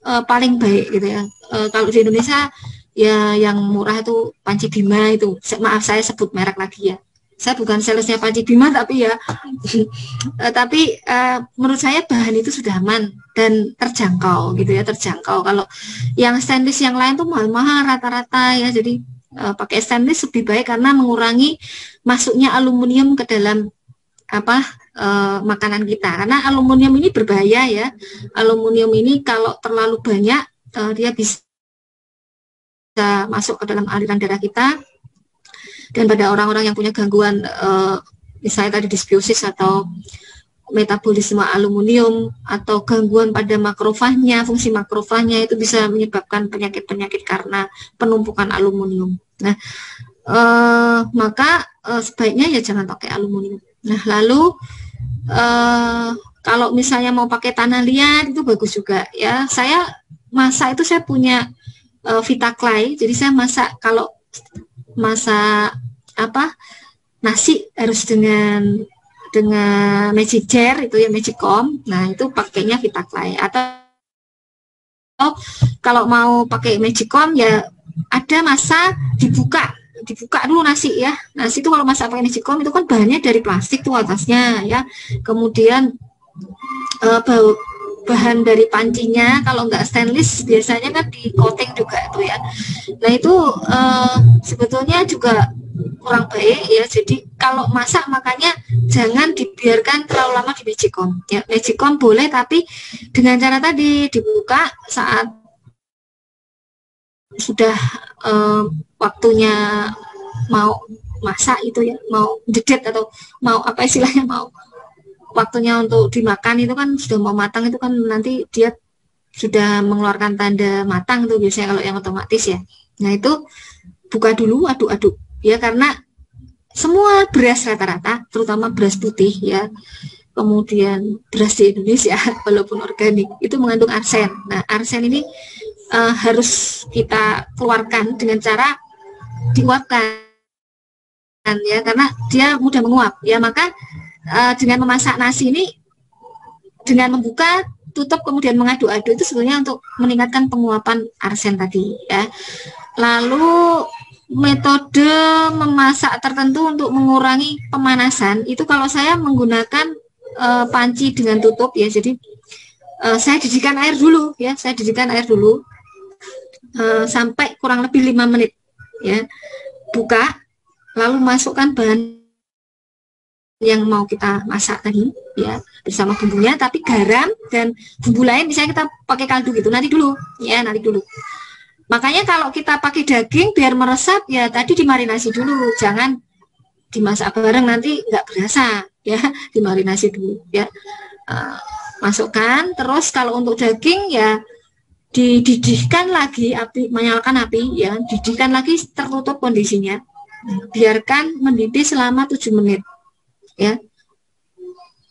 Speaker 2: paling baik gitu ya. Kalau di Indonesia ya yang murah itu Panci Bima itu. Maaf saya sebut merek lagi ya. Saya bukan salesnya Panci Bima tapi ya tapi menurut saya bahan itu sudah aman dan terjangkau gitu ya, terjangkau. Kalau yang stainless yang lain tuh mahal-mahal rata-rata ya. Jadi pakai stainless lebih baik karena mengurangi masuknya aluminium ke dalam makanan kita, karena aluminium ini berbahaya ya. Aluminium ini kalau terlalu banyak dia bisa masuk ke dalam aliran darah kita, dan pada orang-orang yang punya gangguan misalnya tadi disbiosis atau metabolisme aluminium atau gangguan pada makrofagnya, fungsi makrofagnya itu bisa menyebabkan penyakit-penyakit karena penumpukan aluminium. Nah, maka sebaiknya ya jangan pakai aluminium. Nah, lalu kalau misalnya mau pakai tanah liat itu bagus juga ya. Saya masak itu saya punya Vitaclay, jadi saya masak, kalau masak nasi harus dengan magic jar itu ya, magicom. Nah, itu pakainya Vitaclay. Atau kalau mau pakai magicom ya ada masa dibuka dulu nasi ya. Nasi itu kalau masak pakai magicom itu kan bahannya dari plastik tuh atasnya ya. Kemudian bahan dari pancinya kalau nggak stainless biasanya kan di coating juga tuh ya. Nah, itu sebetulnya juga kurang baik ya. Jadi kalau masak makanya jangan dibiarkan terlalu lama di magicom ya. Magicom boleh, tapi dengan cara tadi dibuka saat sudah waktunya mau masak itu ya, mau dedet atau mau apa istilahnya, mau waktunya untuk dimakan itu kan sudah mau matang, itu kan nanti dia sudah mengeluarkan tanda matang tuh biasanya kalau yang otomatis ya. Nah, itu buka dulu, aduk-aduk ya, karena semua beras rata-rata, terutama beras putih ya, kemudian beras di Indonesia walaupun organik itu mengandung arsen. Nah, arsen ini harus kita keluarkan dengan cara diuapkan ya, karena dia mudah menguap ya. Maka dengan memasak nasi ini, dengan membuka, tutup, kemudian mengaduk-aduk itu sebenarnya untuk meningkatkan penguapan arsen tadi ya. Lalu metode memasak tertentu untuk mengurangi pemanasan itu kalau saya menggunakan panci dengan tutup ya. Jadi saya didihkan air dulu ya, sampai kurang lebih 5 menit ya. Buka, lalu masukkan bahan yang mau kita masak tadi ya bersama bumbunya, tapi garam dan bumbu lain misalnya kita pakai kaldu gitu nanti dulu. Makanya kalau kita pakai daging biar meresap ya tadi dimarinasi dulu, jangan dimasak bareng nanti nggak berasa ya, dimarinasi dulu ya. Masukkan, terus kalau untuk daging ya dididihkan lagi, menyalakan api ya, didihkan lagi tertutup kondisinya, biarkan mendidih selama 7 menit ya,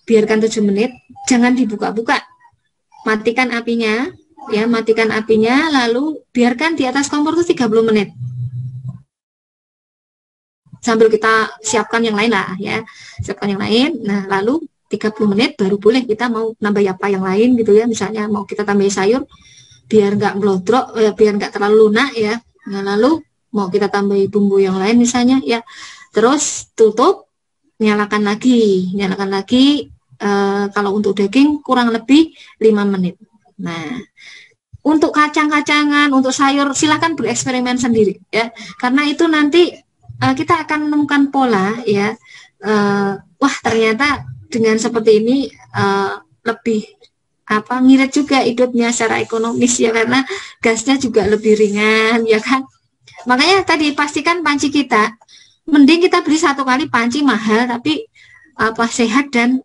Speaker 2: biarkan 7 menit, jangan dibuka-buka, matikan apinya ya, lalu biarkan di atas kompor itu 30 menit sambil kita siapkan yang lain lah ya, Nah, lalu 30 menit baru boleh kita mau nambah apa yang lain gitu ya, misalnya mau kita tambah sayur biar nggak melodrok ya, biar nggak terlalu lunak ya. Nah, lalu mau kita tambah bumbu yang lain misalnya ya, terus tutup, nyalakan lagi kalau untuk daging kurang lebih 5 menit. Nah, untuk kacang-kacangan, untuk sayur silahkan bereksperimen sendiri ya, karena itu nanti kita akan menemukan pola ya. Wah, ternyata dengan seperti ini lebih ngirit juga hidupnya secara ekonomis ya, karena gasnya juga lebih ringan ya kan. Makanya tadi pastikan panci kita, mending kita beli satu kali panci mahal tapi sehat dan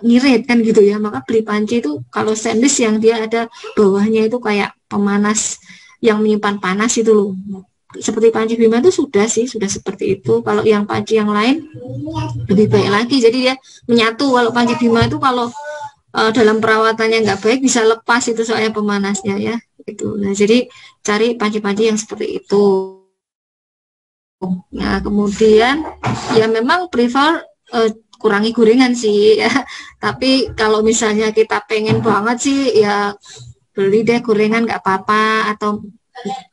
Speaker 2: ngirit kan gitu ya. Maka beli panci itu kalau stainless yang dia ada bawahnya itu kayak pemanas yang menyimpan panas itu loh. Seperti panci Bima itu sudah seperti itu. Kalau yang panci yang lain lebih baik lagi. Jadi dia menyatu. Kalau panci Bima itu kalau dalam perawatannya nggak baik bisa lepas itu soalnya pemanasnya ya. Itu. Nah, jadi cari panci-panci yang seperti itu. Nah, kemudian ya memang prefer kurangi gorengan sih ya. Tapi kalau misalnya kita pengen banget sih ya beli deh gorengan nggak apa-apa, atau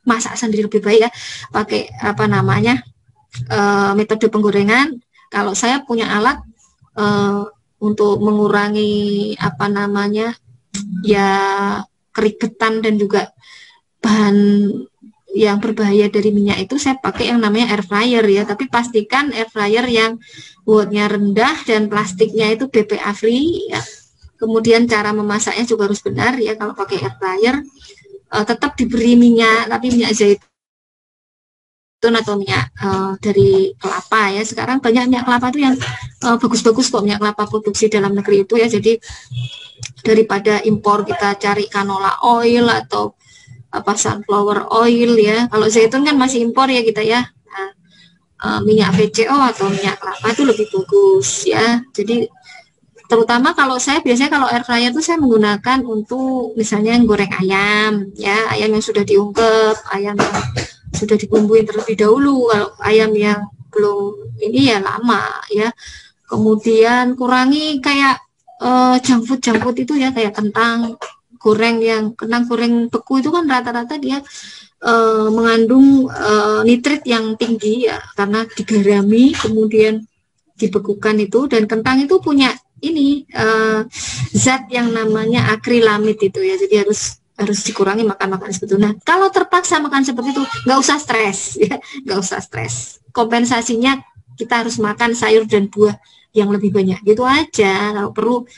Speaker 2: masak sendiri lebih baik ya, pakai metode penggorengan. Kalau saya punya alat untuk mengurangi ya kerigetan dan juga bahan yang berbahaya dari minyak itu, saya pakai yang namanya air fryer ya, tapi pastikan air fryer yang wattnya rendah dan plastiknya itu BPA free ya. Kemudian cara memasaknya juga harus benar ya. Kalau pakai air fryer tetap diberi minyak, tapi minyak zaitun atau minyak dari kelapa ya. Sekarang banyak minyak kelapa itu yang bagus-bagus kok minyak kelapa produksi dalam negeri itu ya. Jadi daripada impor kita cari canola oil atau apa sunflower oil ya. Kalau zaitun kan masih impor ya kita ya. Minyak VCO atau minyak kelapa itu lebih bagus ya. Jadi terutama kalau saya biasanya kalau air fryer itu saya menggunakan untuk misalnya goreng ayam ya, ayam yang sudah diungkep, ayam yang sudah dibumbuin terlebih dahulu. Kalau ayam yang belum ini ya lama ya. Kemudian kurangi kayak junk food itu ya, kayak kentang goreng beku itu kan rata-rata dia mengandung nitrit yang tinggi ya, karena digarami kemudian dibekukan itu. Dan kentang itu punya ini zat yang namanya akrilamid itu ya, jadi harus dikurangi makan seperti itu. Nah, kalau terpaksa makan seperti itu nggak usah stres ya, nggak usah stres. Kompensasinya kita harus makan sayur dan buah yang lebih banyak gitu aja. Kalau perlu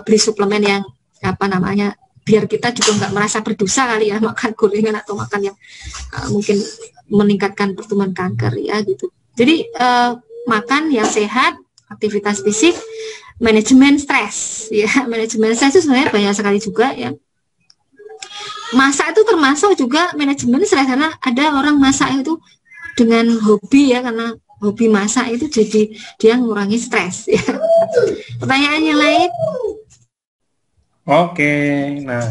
Speaker 2: beli suplemen yang apa namanya, biar kita juga nggak merasa berdosa kali ya makan gorengan atau makan yang mungkin meningkatkan pertumbuhan kanker ya gitu. Jadi makan yang sehat, aktivitas fisik, manajemen stres ya. Manajemen stres itu sebenarnya banyak sekali juga ya. Masak itu termasuk juga manajemen stres, karena ada orang masak itu dengan hobi ya, karena hobi masak itu jadi dia ngurangi stres ya. Pertanyaan yang lain?
Speaker 1: Oke, nah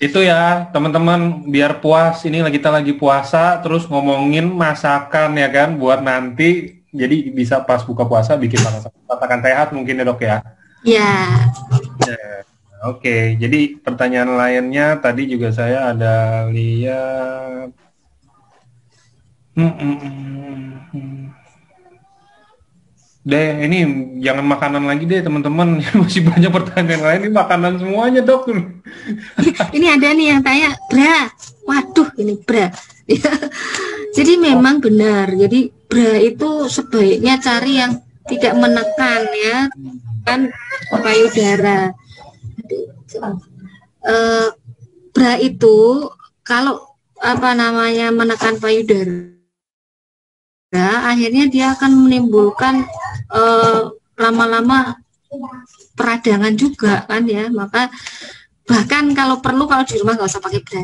Speaker 1: itu ya teman-teman, biar puas, ini kita lagi puasa terus ngomongin masakan ya kan, buat nanti jadi bisa pas buka puasa bikin masakan sehat mungkin ya dok ya.
Speaker 2: Ya.
Speaker 1: Oke, jadi pertanyaan lainnya tadi juga saya ada lihat. Deh, ini jangan makanan lagi deh teman-teman. Masih banyak pertanyaan lain, ini makanan semuanya dok.
Speaker 2: Ini ada nih yang tanya, bra. Waduh, ini bra. Jadi memang benar. Jadi bra itu sebaiknya cari yang tidak menekan ya, kan payudara. Bra itu kalau apa namanya menekan payudara, akhirnya dia akan menimbulkan lama-lama peradangan juga kan ya. Maka bahkan kalau perlu, kalau di rumah nggak usah pakai bra.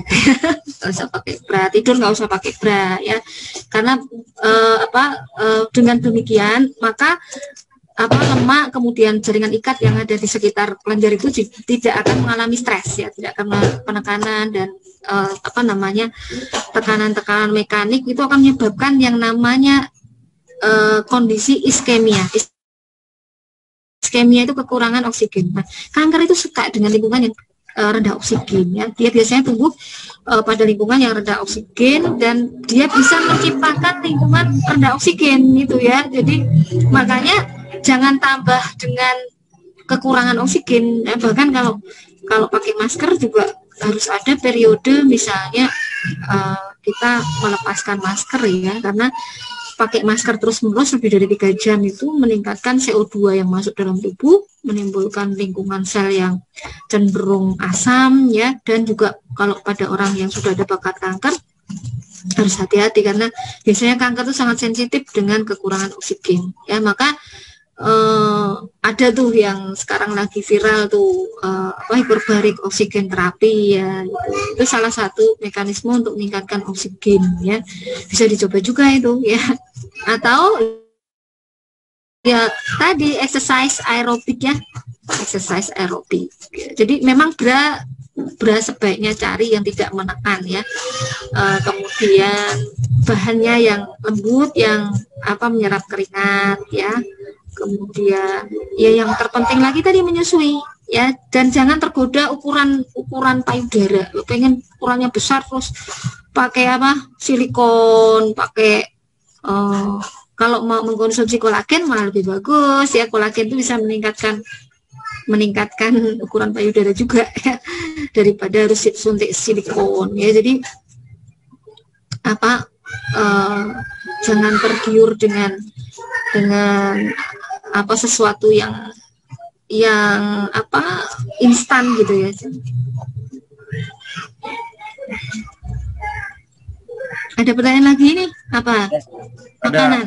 Speaker 2: Nggak usah pakai bra, tidur nggak usah pakai bra ya, karena dengan demikian maka lemak kemudian jaringan ikat yang ada di sekitar kelenjar itu tidak akan mengalami stres ya, tidak akan penekanan dan tekanan-tekanan mekanik itu akan menyebabkan yang namanya kondisi iskemia. Iskemia itu kekurangan oksigen. Nah, kanker itu suka dengan lingkungan yang rendah oksigen ya. Dia biasanya tumbuh pada lingkungan yang rendah oksigen, dan dia bisa menciptakan lingkungan rendah oksigen gitu ya. Jadi makanya jangan tambah dengan kekurangan oksigen ya. Bahkan kalau pakai masker juga harus ada periode, misalnya kita melepaskan masker ya, karena pakai masker terus-menerus lebih dari 3 jam itu meningkatkan CO2 yang masuk dalam tubuh, menimbulkan lingkungan sel yang cenderung asam ya. Dan juga kalau pada orang yang sudah ada bakat kanker harus hati-hati, karena biasanya kanker itu sangat sensitif dengan kekurangan oksigen ya. Maka ada tuh yang sekarang lagi viral tuh hiperbarik oksigen terapi ya, itu salah satu mekanisme untuk meningkatkan oksigen ya, bisa dicoba juga itu ya. Atau ya tadi exercise aerobik ya, exercise aerobik. Jadi memang bra sebaiknya cari yang tidak menekan ya. Kemudian bahannya yang lembut, yang menyerap keringat ya. Kemudian ya yang terpenting lagi tadi menyusui ya, dan jangan tergoda ukuran payudara. Pengen ukurannya besar terus pakai silikon, pakai kalau mau mengkonsumsi kolagen malah lebih bagus ya. Kolagen itu bisa meningkatkan ukuran payudara juga ya, daripada harus suntik silikon ya. Jadi jangan tergiur dengan sesuatu yang instan gitu ya. Ada pertanyaan lagi nih, apa? Makanan.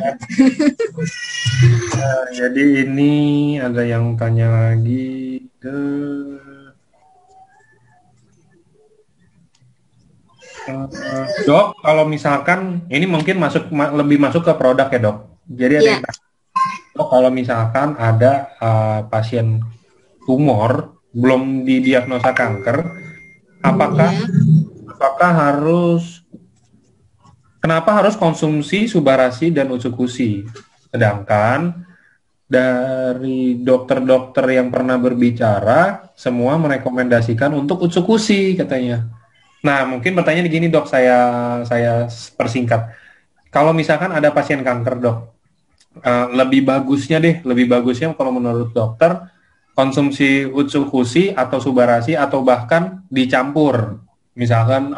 Speaker 1: Jadi ini ada yang tanya lagi. Dok, kalau misalkan ini mungkin lebih masuk ke produk ya dok. Jadi ada
Speaker 2: Ya,
Speaker 1: yang tanya, dok, kalau misalkan ada pasien tumor belum didiagnosa kanker, apakah
Speaker 2: ya.
Speaker 1: apakah kenapa harus konsumsi Subarasi dan Utsukushi? Sedangkan dari dokter-dokter yang pernah berbicara, semua merekomendasikan untuk Utsukushi katanya. Nah, mungkin pertanyaan gini dok, saya persingkat. Kalau misalkan ada pasien kanker dok, lebih bagusnya kalau menurut dokter konsumsi Utsukushi atau Subarasi atau bahkan dicampur, misalkan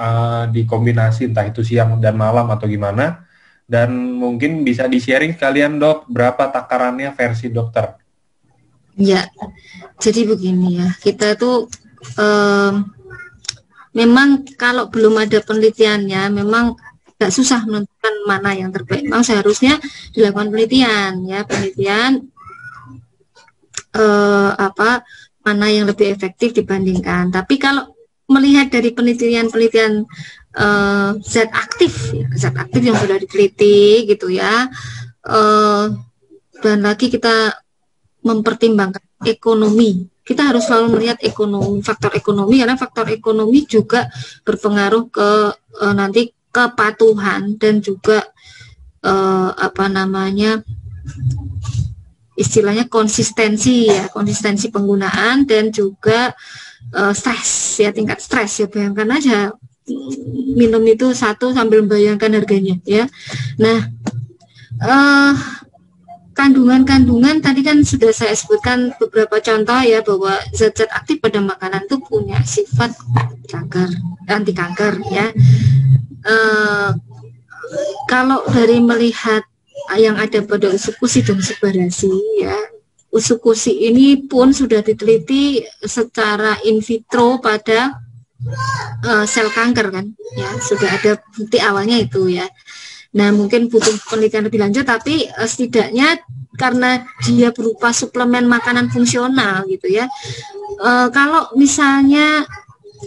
Speaker 1: dikombinasi entah itu siang dan malam atau gimana. Dan mungkin bisa di-sharing sekalian dok, berapa takarannya versi dokter.
Speaker 2: Ya, jadi begini ya, kita tuh memang kalau belum ada penelitiannya, memang agak susah menentukan mana yang terbaik. Memang seharusnya dilakukan penelitian ya, penelitian mana yang lebih efektif dibandingkan. Tapi kalau melihat dari penelitian-penelitian zat aktif, ya, zat aktif yang sudah diteliti gitu ya, dan lagi kita mempertimbangkan ekonomi. Kita harus selalu melihat faktor ekonomi, karena faktor ekonomi juga berpengaruh ke nanti kepatuhan dan juga istilahnya konsistensi penggunaan dan juga stres ya, tingkat stres ya. Bayangkan aja minum itu satu sambil membayangkan harganya ya. Nah, kandungan tadi kan sudah saya sebutkan beberapa contoh ya, bahwa zat-zat aktif pada makanan itu punya sifat anti kanker ya. Kalau dari melihat yang ada pada Utsukushi dan Subarasi ya, Utsukushi ini pun sudah diteliti secara in vitro pada sel kanker kan ya, sudah ada bukti awalnya itu ya. Nah, mungkin butuh penelitian lebih lanjut, tapi setidaknya karena dia berupa suplemen makanan fungsional gitu ya. Kalau misalnya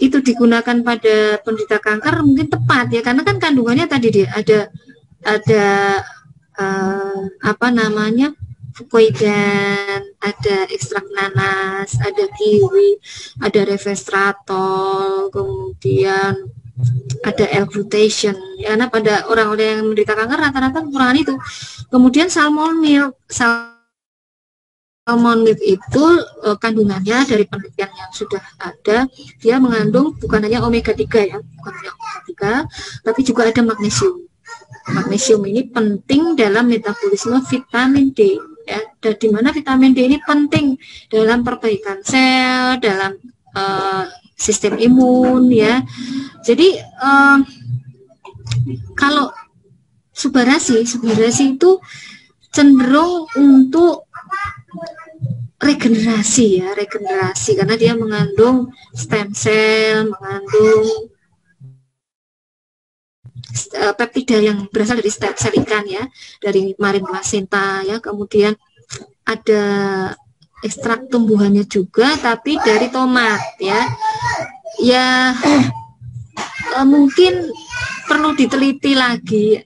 Speaker 2: itu digunakan pada penderita kanker mungkin tepat ya, karena kan kandungannya tadi dia ada fukoidan, ada ekstrak nanas, ada kiwi, ada resveratrol, kemudian ada L-glutation ya, karena pada orang-orang yang menderita kanker rata-rata kekurangan itu. Kemudian salmon milk itu kandungannya dari penelitian yang sudah ada, dia mengandung bukan hanya omega 3 ya, bukan hanya omega 3, tapi juga ada magnesium. Magnesium ini penting dalam metabolisme vitamin D ya, dan di mana vitamin D ini penting dalam perbaikan sel, dalam sistem imun ya. Jadi kalau Subarasi itu cenderung untuk regenerasi karena dia mengandung stem cell, mengandung peptida yang berasal dari stem cell ikan ya, dari marin placenta ya, kemudian ada ekstrak tumbuhannya juga tapi dari tomat ya mungkin perlu diteliti lagi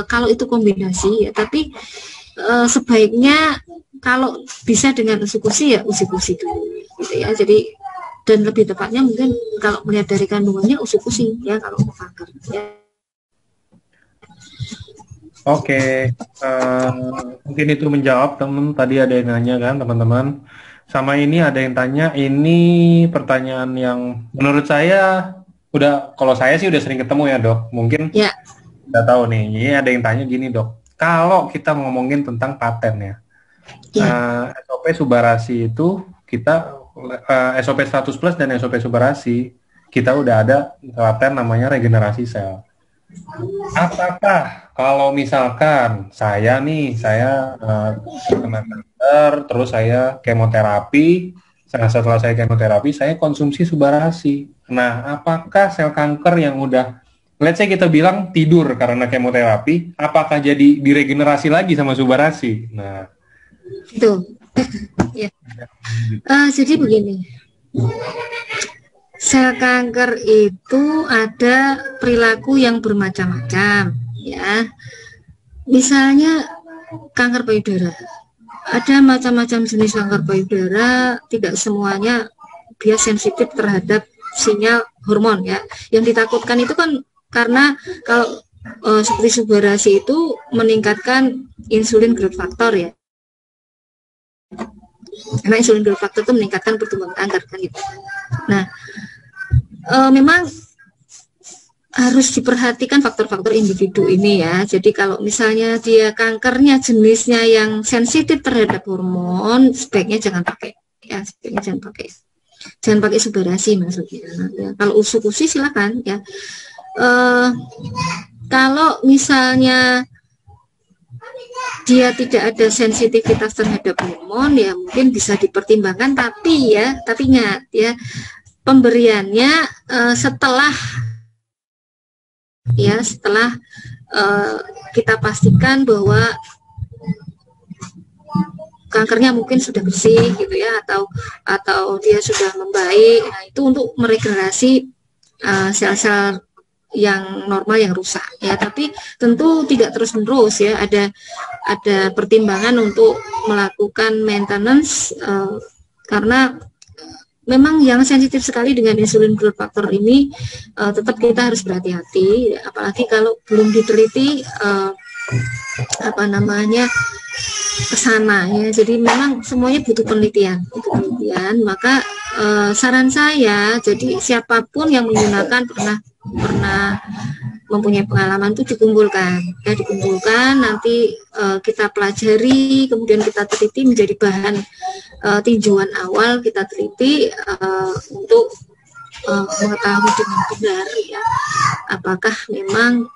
Speaker 2: kalau itu kombinasi ya, tapi sebaiknya kalau bisa dengan Utsukushi ya Utsukushi dulu gitu ya. Jadi dan lebih tepatnya mungkin kalau melihat dari kandungannya Utsukushi ya kalau untuk kanker ya.
Speaker 1: Oke, mungkin itu menjawab teman. Tadi ada yang nanya kan teman-teman. Sama ini ada yang tanya, ini pertanyaan yang menurut saya kalau saya sih udah sering ketemu ya dok. Mungkin
Speaker 2: ya.
Speaker 1: Udah tahu nih. Ini ada yang tanya gini dok. Kalau kita ngomongin tentang paten ya. SOP Subarasi itu kita SOP 100 plus dan SOP Subarasi kita udah ada paten namanya regenerasi sel. Apakah kalau misalkan saya kena kanker, terus saya kemoterapi, setelah saya kemoterapi saya konsumsi Subarasi. Nah, apakah sel kanker yang udah let's say kita bilang tidur karena kemoterapi, apakah jadi diregenerasi lagi sama Subbarasi? Nah,
Speaker 2: itu. Ya. Jadi begini, sel kanker itu ada perilaku yang bermacam-macam, ya. Misalnya kanker payudara, ada macam-macam jenis kanker payudara, tidak semuanya dia sensitif terhadap sinyal hormon, ya. Yang ditakutkan itu kan karena kalau seperti Subbarasi itu meningkatkan insulin growth factor, ya. Karena insulin growth factor itu meningkatkan pertumbuhan kanker kan gitu. Nah, memang harus diperhatikan faktor-faktor individu ini, ya. Jadi kalau misalnya dia kankernya jenisnya yang sensitif terhadap hormon, sebaiknya jangan pakai, ya. Sebaiknya jangan pakai Subbarasi maksudnya. Ya, kalau usuk-usik silakan, ya. Kalau misalnya dia tidak ada sensitivitas terhadap hormon, ya mungkin bisa dipertimbangkan, tapi ingat, ya, pemberiannya setelah kita pastikan bahwa kankernya mungkin sudah bersih gitu, ya, atau dia sudah membaik. Nah, itu untuk meregenerasi sel-sel yang normal yang rusak, ya. Tapi tentu tidak terus menerus, ya. Ada pertimbangan untuk melakukan maintenance, karena memang yang sensitif sekali dengan insulin growth factor ini, tetap kita harus berhati-hati, apalagi kalau belum diteliti ke sana, ya. Jadi memang semuanya butuh penelitian. Maka saran saya, jadi siapapun yang menggunakan pernah mempunyai pengalaman itu dikumpulkan, nanti kita pelajari, kemudian kita teliti menjadi bahan tinjauan awal, kita teliti untuk mengetahui dengan benar, ya, apakah memang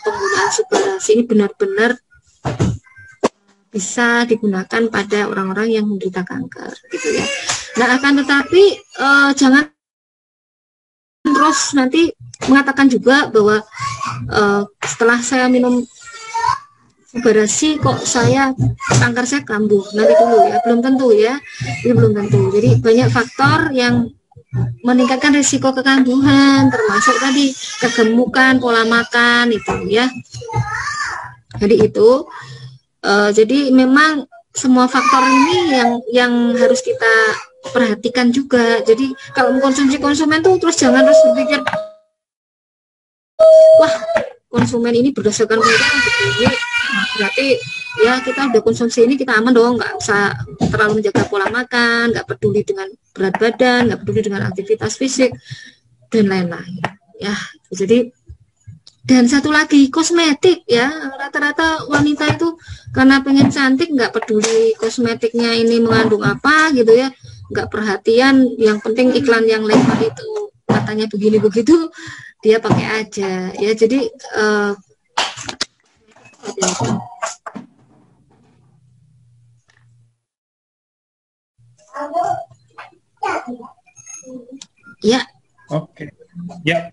Speaker 2: penggunaan Subbarasi ini benar-benar bisa digunakan pada orang-orang yang menderita kanker, gitu, ya. Nah, akan tetapi jangan terus nanti mengatakan juga bahwa setelah saya minum Subbarasi kok kanker saya kambuh. Nanti dulu, ya, belum tentu, ya. Ini belum tentu. Jadi banyak faktor yang meningkatkan risiko kekambuhan, termasuk tadi kegemukan, pola makan itu, ya. Jadi itu. Jadi memang semua faktor ini yang harus kita perhatikan juga. Jadi kalau mengkonsumsi konsumen tuh terus jangan terus berpikir, wah, konsumen ini berdasarkan mereka begini, berarti ya kita udah konsumsi ini kita aman dong, nggak usah terlalu menjaga pola makan, nggak peduli dengan berat badan, nggak peduli dengan aktivitas fisik dan lain-lain, ya. Jadi, dan satu lagi, kosmetik, ya, rata-rata wanita itu karena pengen cantik nggak peduli kosmetiknya ini mengandung apa, gitu, ya, nggak perhatian, yang penting iklan yang lewat itu katanya begini begitu dia pakai aja, ya. Jadi ya,
Speaker 1: oke, ya.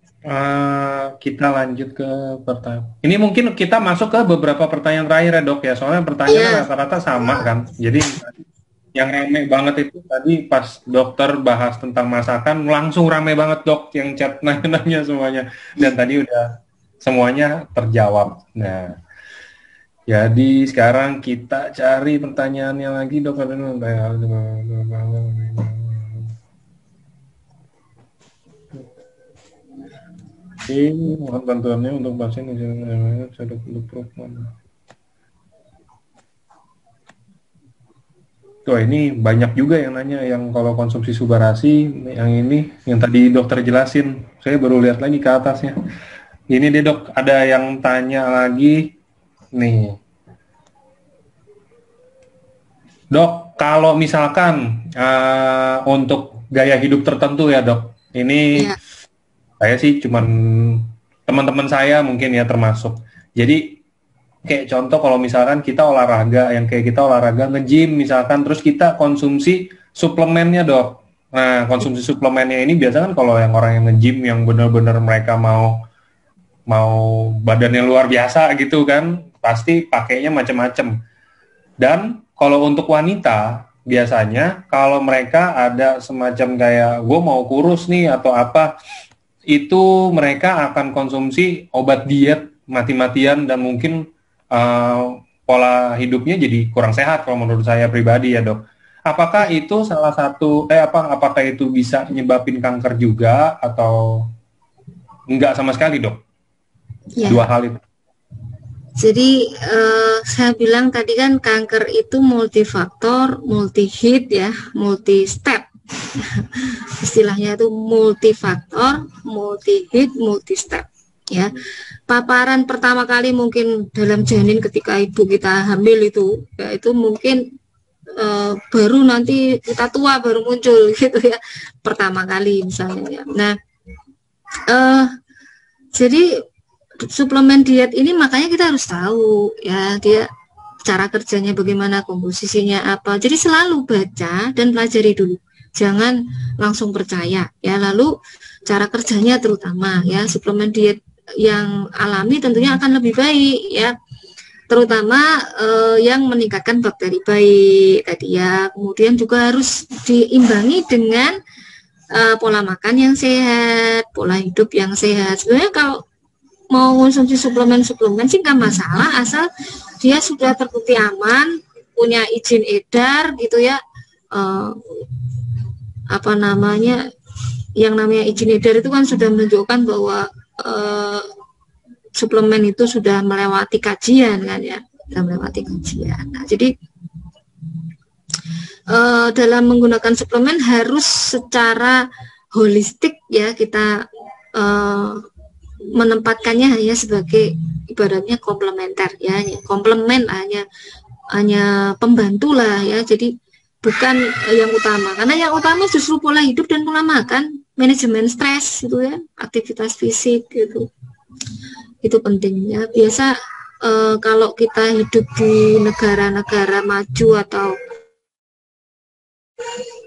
Speaker 1: Kita lanjut ke pertanyaan. Ini mungkin kita masuk ke beberapa pertanyaan terakhir, ya, Dok, ya. Soalnya pertanyaannya rata-rata sama kan. Jadi yang rame banget itu tadi pas dokter bahas tentang masakan, langsung rame banget, Dok, yang chat nanya-nanya semuanya. Dan tadi udah semuanya terjawab. Nah, jadi sekarang kita cari pertanyaannya lagi, Dok. Mohon bantuannya untuk pasien yang sudah untuk program. Tuh, ini banyak juga yang nanya, yang kalau konsumsi Subbarasi, yang tadi dokter jelasin, saya baru lihat lagi ke atasnya. Ini deh, Dok, ada yang tanya lagi, nih. Dok, kalau misalkan untuk gaya hidup tertentu, ya, Dok, ini saya sih cuman teman-teman saya mungkin, ya, termasuk. Jadi kayak contoh kalau misalkan kita olahraga, nge-gym misalkan, terus kita konsumsi suplemennya, Dok. Nah, konsumsi suplemennya ini biasanya kan kalau yang orang yang nge-gym yang benar-benar mereka mau mau badannya luar biasa gitu kan, pasti pakainya macam-macam. Dan kalau untuk wanita, biasanya kalau mereka ada semacam kayak gue mau kurus nih atau apa, itu mereka akan konsumsi obat diet mati-matian dan mungkin pola hidupnya jadi kurang sehat kalau menurut saya pribadi ya dok. Apakah itu salah satu apakah itu bisa nyebabin kanker juga atau enggak sama sekali dok?
Speaker 2: Ya.
Speaker 1: Dua hal itu.
Speaker 2: Jadi saya bilang tadi kan kanker itu multifaktor, multi-hit ya, multi-step. Istilahnya itu multifaktor, multi-hit, multi-step ya. Paparan pertama kali mungkin dalam janin ketika ibu kita hamil itu, ya itu mungkin baru nanti kita tua baru muncul gitu ya, pertama kali misalnya ya. Nah, jadi suplemen diet ini makanya kita harus tahu ya dia cara kerjanya bagaimana, komposisinya apa. Jadi selalu baca dan pelajari dulu, jangan langsung percaya ya. Lalu cara kerjanya terutama ya, suplemen diet yang alami tentunya akan lebih baik ya, terutama yang meningkatkan bakteri baik tadi ya. Kemudian juga harus diimbangi dengan pola makan yang sehat, pola hidup yang sehat. Sebenarnya kalau mau konsumsi suplemen-suplemen sih nggak masalah, asal dia sudah terbukti aman, punya izin edar gitu ya. Yang namanya izin edar itu kan sudah menunjukkan bahwa suplemen itu sudah melewati kajian kan ya, sudah melewati kajian. Nah, jadi dalam menggunakan suplemen harus secara holistik ya, kita menempatkannya hanya sebagai ibaratnya komplementer ya, komplement hanya pembantu lah ya, jadi bukan yang utama, karena yang utama justru pola hidup dan pola makan, manajemen stres gitu ya, aktivitas fisik gitu, itu pentingnya. Biasa kalau kita hidup di negara-negara maju atau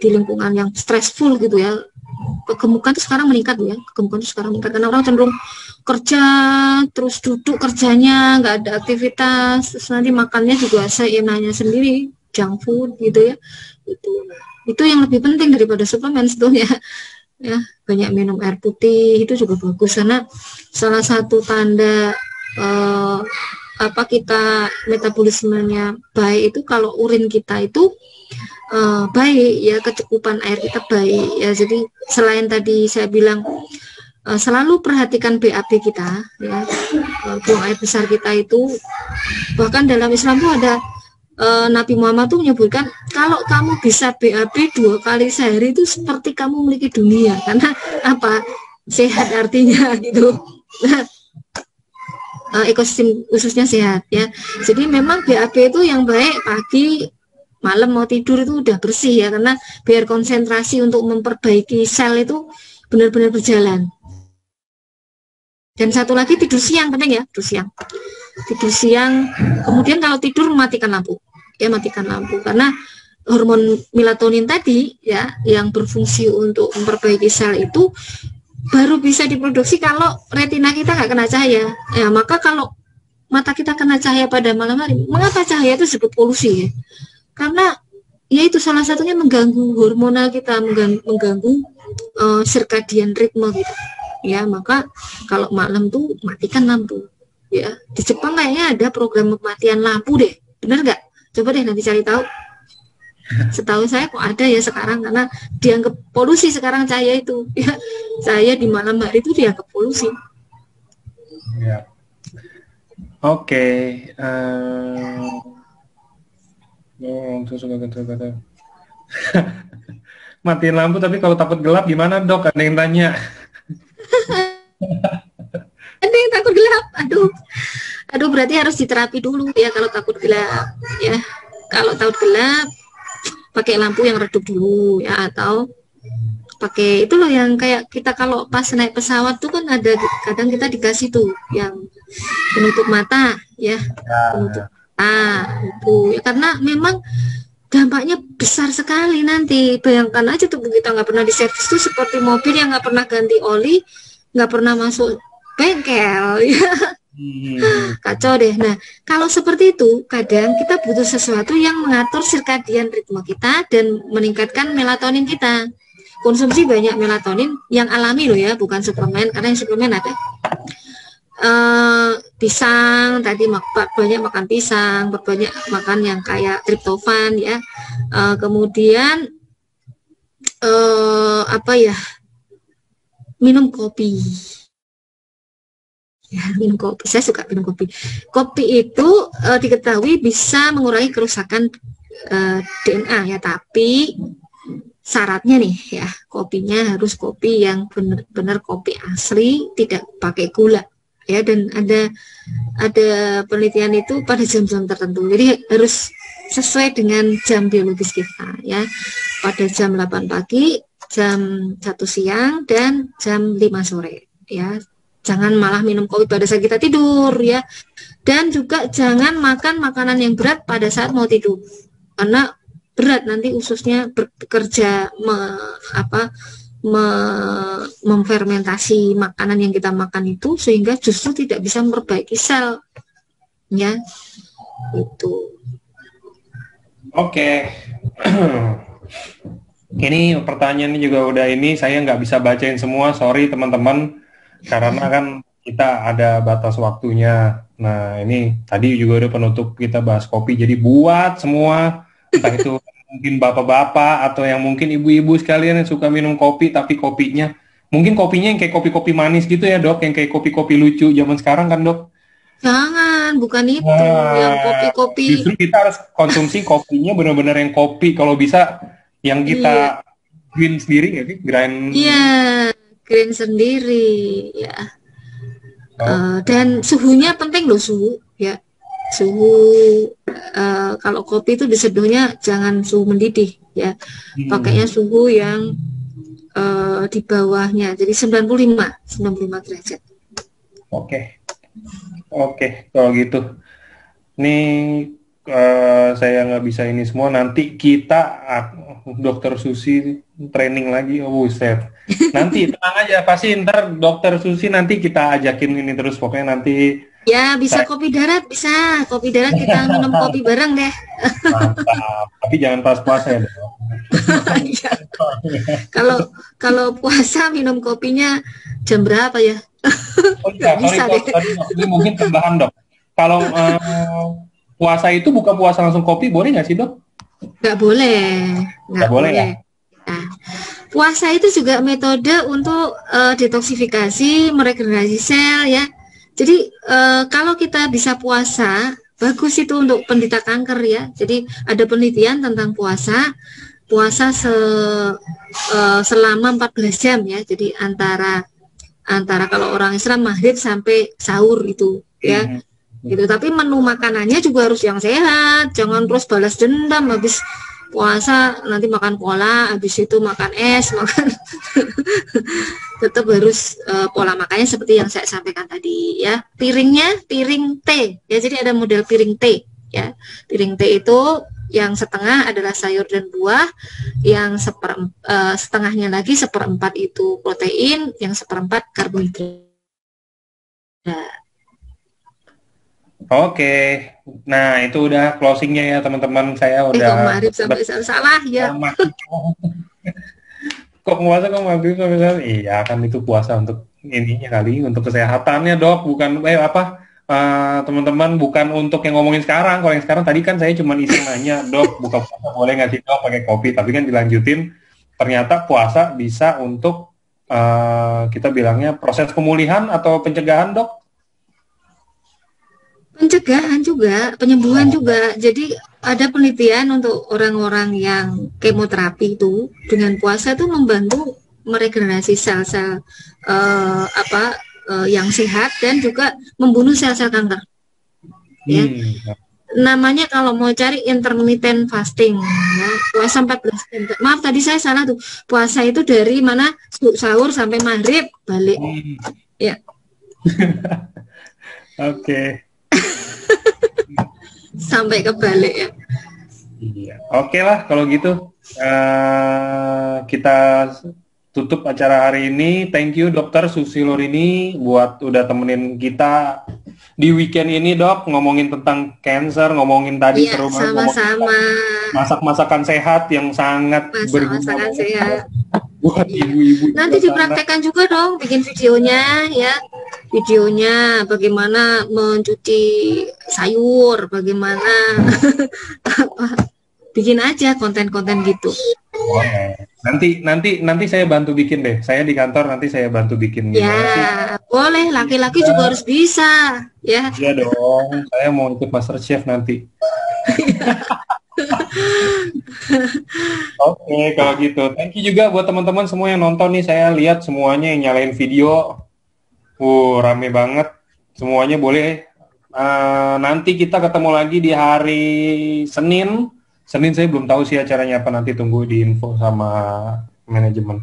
Speaker 2: di lingkungan yang stressful gitu ya, kegemukan itu sekarang meningkat ya, kegemukan itu sekarang meningkat karena orang cenderung kerja terus duduk kerjanya, nggak ada aktivitas, terus nanti makannya juga seenaknya sendiri, junk food gitu ya. Itu yang lebih penting daripada suplemen sebetulnya ya. Banyak minum air putih itu juga bagus, karena salah satu tanda kita metabolismenya baik itu kalau urin kita itu baik ya, kecukupan air kita baik ya. Jadi selain tadi saya bilang selalu perhatikan BAB kita ya, buang air besar kita itu, bahkan dalam Islam itu ada Nabi Muhammad tuh menyebutkan kalau kamu bisa BAB 2 kali sehari itu seperti kamu memiliki dunia, karena apa, sehat artinya gitu. Ekosistem khususnya sehat ya. Jadi memang BAB itu yang baik pagi, malam mau tidur itu udah bersih ya, karena biar konsentrasi untuk memperbaiki sel itu benar-benar berjalan. Dan satu lagi tidur siang, penting ya, tidur siang. Kemudian kalau tidur matikan lampu ya, matikan lampu, karena hormon melatonin tadi ya yang berfungsi untuk memperbaiki sel itu baru bisa diproduksi kalau retina kita nggak kena cahaya ya. Maka kalau mata kita kena cahaya pada malam hari, mengapa cahaya itu disebut polusi ya? Karena ya itu salah satunya mengganggu hormonal kita, mengganggu circadian ritme gitu ya. Maka kalau malam tuh matikan lampu ya. Di Jepang kayaknya ada program pematian lampu deh, bener nggak? Coba deh nanti cari tahu. Setahu saya kok ada ya sekarang, karena dianggap polusi sekarang cahaya itu ya. Cahaya di malam hari itu dianggap polusi
Speaker 1: ya. Oke. Matiin lampu, tapi kalau takut gelap gimana dok? Ada yang tanya.
Speaker 2: Ada yang takut gelap, aduh berarti harus diterapi dulu ya kalau takut gelap ya. Kalau takut gelap pakai lampu yang redup dulu ya, atau pakai itu loh yang kayak kita kalau pas naik pesawat tuh kan ada kadang kita dikasih tuh yang penutup mata ya, penutup itu ya, karena memang dampaknya besar sekali nanti. Bayangkan aja tubuh kita nggak pernah diservis tuh seperti mobil yang nggak pernah ganti oli, nggak pernah masuk bengkel ya. Kacau deh. Nah, kalau seperti itu, kadang kita butuh sesuatu yang mengatur sirkadian ritme kita dan meningkatkan melatonin kita. Konsumsi banyak melatonin yang alami loh ya, bukan suplemen, karena yang suplemen ada. Pisang tadi banyak makan pisang, berbanyak makan yang kayak triptofan ya. Kemudian apa ya? Minum kopi. Ya, minum kopi. Saya suka minum kopi. Kopi itu diketahui bisa mengurangi kerusakan DNA ya, tapi syaratnya nih ya, kopinya harus kopi yang benar-benar kopi asli, tidak pakai gula ya, dan ada penelitian itu pada jam-jam tertentu. Jadi harus sesuai dengan jam biologis kita ya. Pada jam 8 pagi, jam 1 siang, dan jam 5 sore ya. Jangan malah minum kopi pada saat kita tidur ya. Dan juga jangan makan makanan yang berat pada saat mau tidur. Karena berat nanti ususnya bekerja memfermentasi makanan yang kita makan itu, sehingga justru tidak bisa memperbaiki sel ya. Itu.
Speaker 1: Oke. Ini pertanyaannya juga udah ini, saya nggak bisa bacain semua, sorry teman-teman. Karena kan kita ada batas waktunya. Nah, ini tadi juga udah penutup kita bahas kopi. Jadi buat semua, entah itu mungkin bapak-bapak atau yang mungkin ibu-ibu sekalian yang suka minum kopi, tapi kopinya mungkin kopinya yang kayak kopi-kopi manis gitu ya, Dok, yang kayak kopi-kopi lucu zaman sekarang kan, Dok?
Speaker 2: Jangan, bukan itu. Yang kopi-kopi.
Speaker 1: Justru kita harus konsumsi kopinya benar-benar yang kopi. Kalau bisa yang kita grind sendiri ya, grind.
Speaker 2: Iya, green sendiri ya. Dan suhunya penting loh, suhu ya. Suhu kalau kopi itu diseduhnya jangan suhu mendidih ya. Pakainya suhu yang di bawahnya, jadi 95 derajat.
Speaker 1: Oke, kalau gitu. Nih saya nggak bisa ini semua. Nanti kita Dokter Susi training lagi. Oh buset. Nanti tenang aja, pasti ntar Dokter Susi nanti kita ajakin ini terus. Pokoknya nanti. Ya
Speaker 2: bisa kopi darat, bisa kopi darat kita minum kopi bareng deh.
Speaker 1: Mantap. Tapi jangan pas puasa ya.
Speaker 2: Kalau puasa minum kopinya jam berapa ya?
Speaker 1: Bisa deh. Ini mungkin tambahan, Dok. Kalau puasa itu buka puasa langsung kopi, boleh nggak sih, Dok?
Speaker 2: Nggak boleh.
Speaker 1: Ya?
Speaker 2: Nah, puasa itu juga metode untuk detoksifikasi, meregenerasi sel ya. Jadi kalau kita bisa puasa, bagus itu untuk penderita kanker ya. Jadi ada penelitian tentang puasa selama 14 jam ya. Jadi antara kalau orang Islam maghrib sampai sahur itu ya. Gitu. Tapi menu makanannya juga harus yang sehat, jangan terus balas dendam habis puasa nanti makan cola, habis itu makan es, makan tetap harus pola makannya seperti yang saya sampaikan tadi ya. Piringnya piring T ya, jadi ada model piring T ya. Piring T itu yang setengah adalah sayur dan buah, yang setengahnya lagi 1/4 itu protein, yang 1/4 karbohidrat.
Speaker 1: Oke, nah itu udah closingnya ya teman-teman. Saya udah
Speaker 2: maghrib sampai salah ya.
Speaker 1: Kok puasa maghrib sampai salah? Iya kan itu puasa untuk ininya kali, untuk kesehatannya, Dok. Bukan teman-teman, bukan untuk yang ngomongin sekarang. Kalau yang sekarang tadi kan saya cuma iseng nanya, Dok, buka puasa boleh nggak sih, Dok, pakai kopi? Tapi kan dilanjutin, ternyata puasa bisa untuk kita bilangnya proses pemulihan atau pencegahan, Dok?
Speaker 2: Pencegahan juga, penyembuhan juga. Jadi ada penelitian untuk orang-orang yang kemoterapi itu dengan puasa itu membantu meregenerasi sel-sel yang sehat dan juga membunuh sel-sel kanker. Ya. Namanya kalau mau cari intermittent fasting, ya, puasa 14 jam. Maaf tadi saya salah tuh. Puasa itu dari mana sahur sampai maghrib balik. Ya.
Speaker 1: Oke.
Speaker 2: Sampai kebalik ya.
Speaker 1: Iya. Oke lah kalau gitu. Kita tutup acara hari ini. Thank you Dokter Susi Lorini buat udah temenin kita di weekend ini, Dok, ngomongin tentang cancer, ngomongin tadi seru banget,
Speaker 2: sama-sama.
Speaker 1: Masak-masakan sehat yang sangat berguna
Speaker 2: Masakan sehat
Speaker 1: buat ibu-ibu.
Speaker 2: Nanti dipraktekkan juga dong, bikin videonya ya. Videonya bagaimana mencuci sayur, bagaimana bikin aja konten-konten gitu.
Speaker 1: Nanti saya bantu bikin deh. Saya di kantor nanti saya bantu bikin.
Speaker 2: Ya, boleh. Laki-laki juga harus bisa, ya.
Speaker 1: Iya dong. Saya mau ikut Master Chef nanti. Oke, kalau gitu. Thank you juga buat teman-teman semua yang nonton nih. Saya lihat semuanya yang nyalain video. Rame banget. Semuanya boleh. Nanti kita ketemu lagi di hari Senin. Senin saya belum tahu sih acaranya apa, nanti tunggu di info sama manajemen.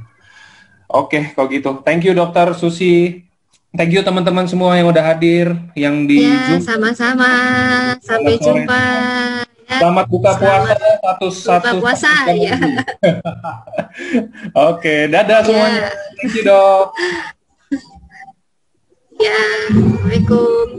Speaker 1: Oke, kalau gitu. Thank you Dokter Susi. Thank you teman-teman semua yang udah hadir, yang di Zoom.
Speaker 2: Sama-sama. Sampai jumpa. Ya.
Speaker 1: Selamat buka puasa satu-satu.
Speaker 2: Buka puasa ya.
Speaker 1: Oke, dadah semuanya. Thank you, Dok.
Speaker 2: Ya, Assalamualaikum.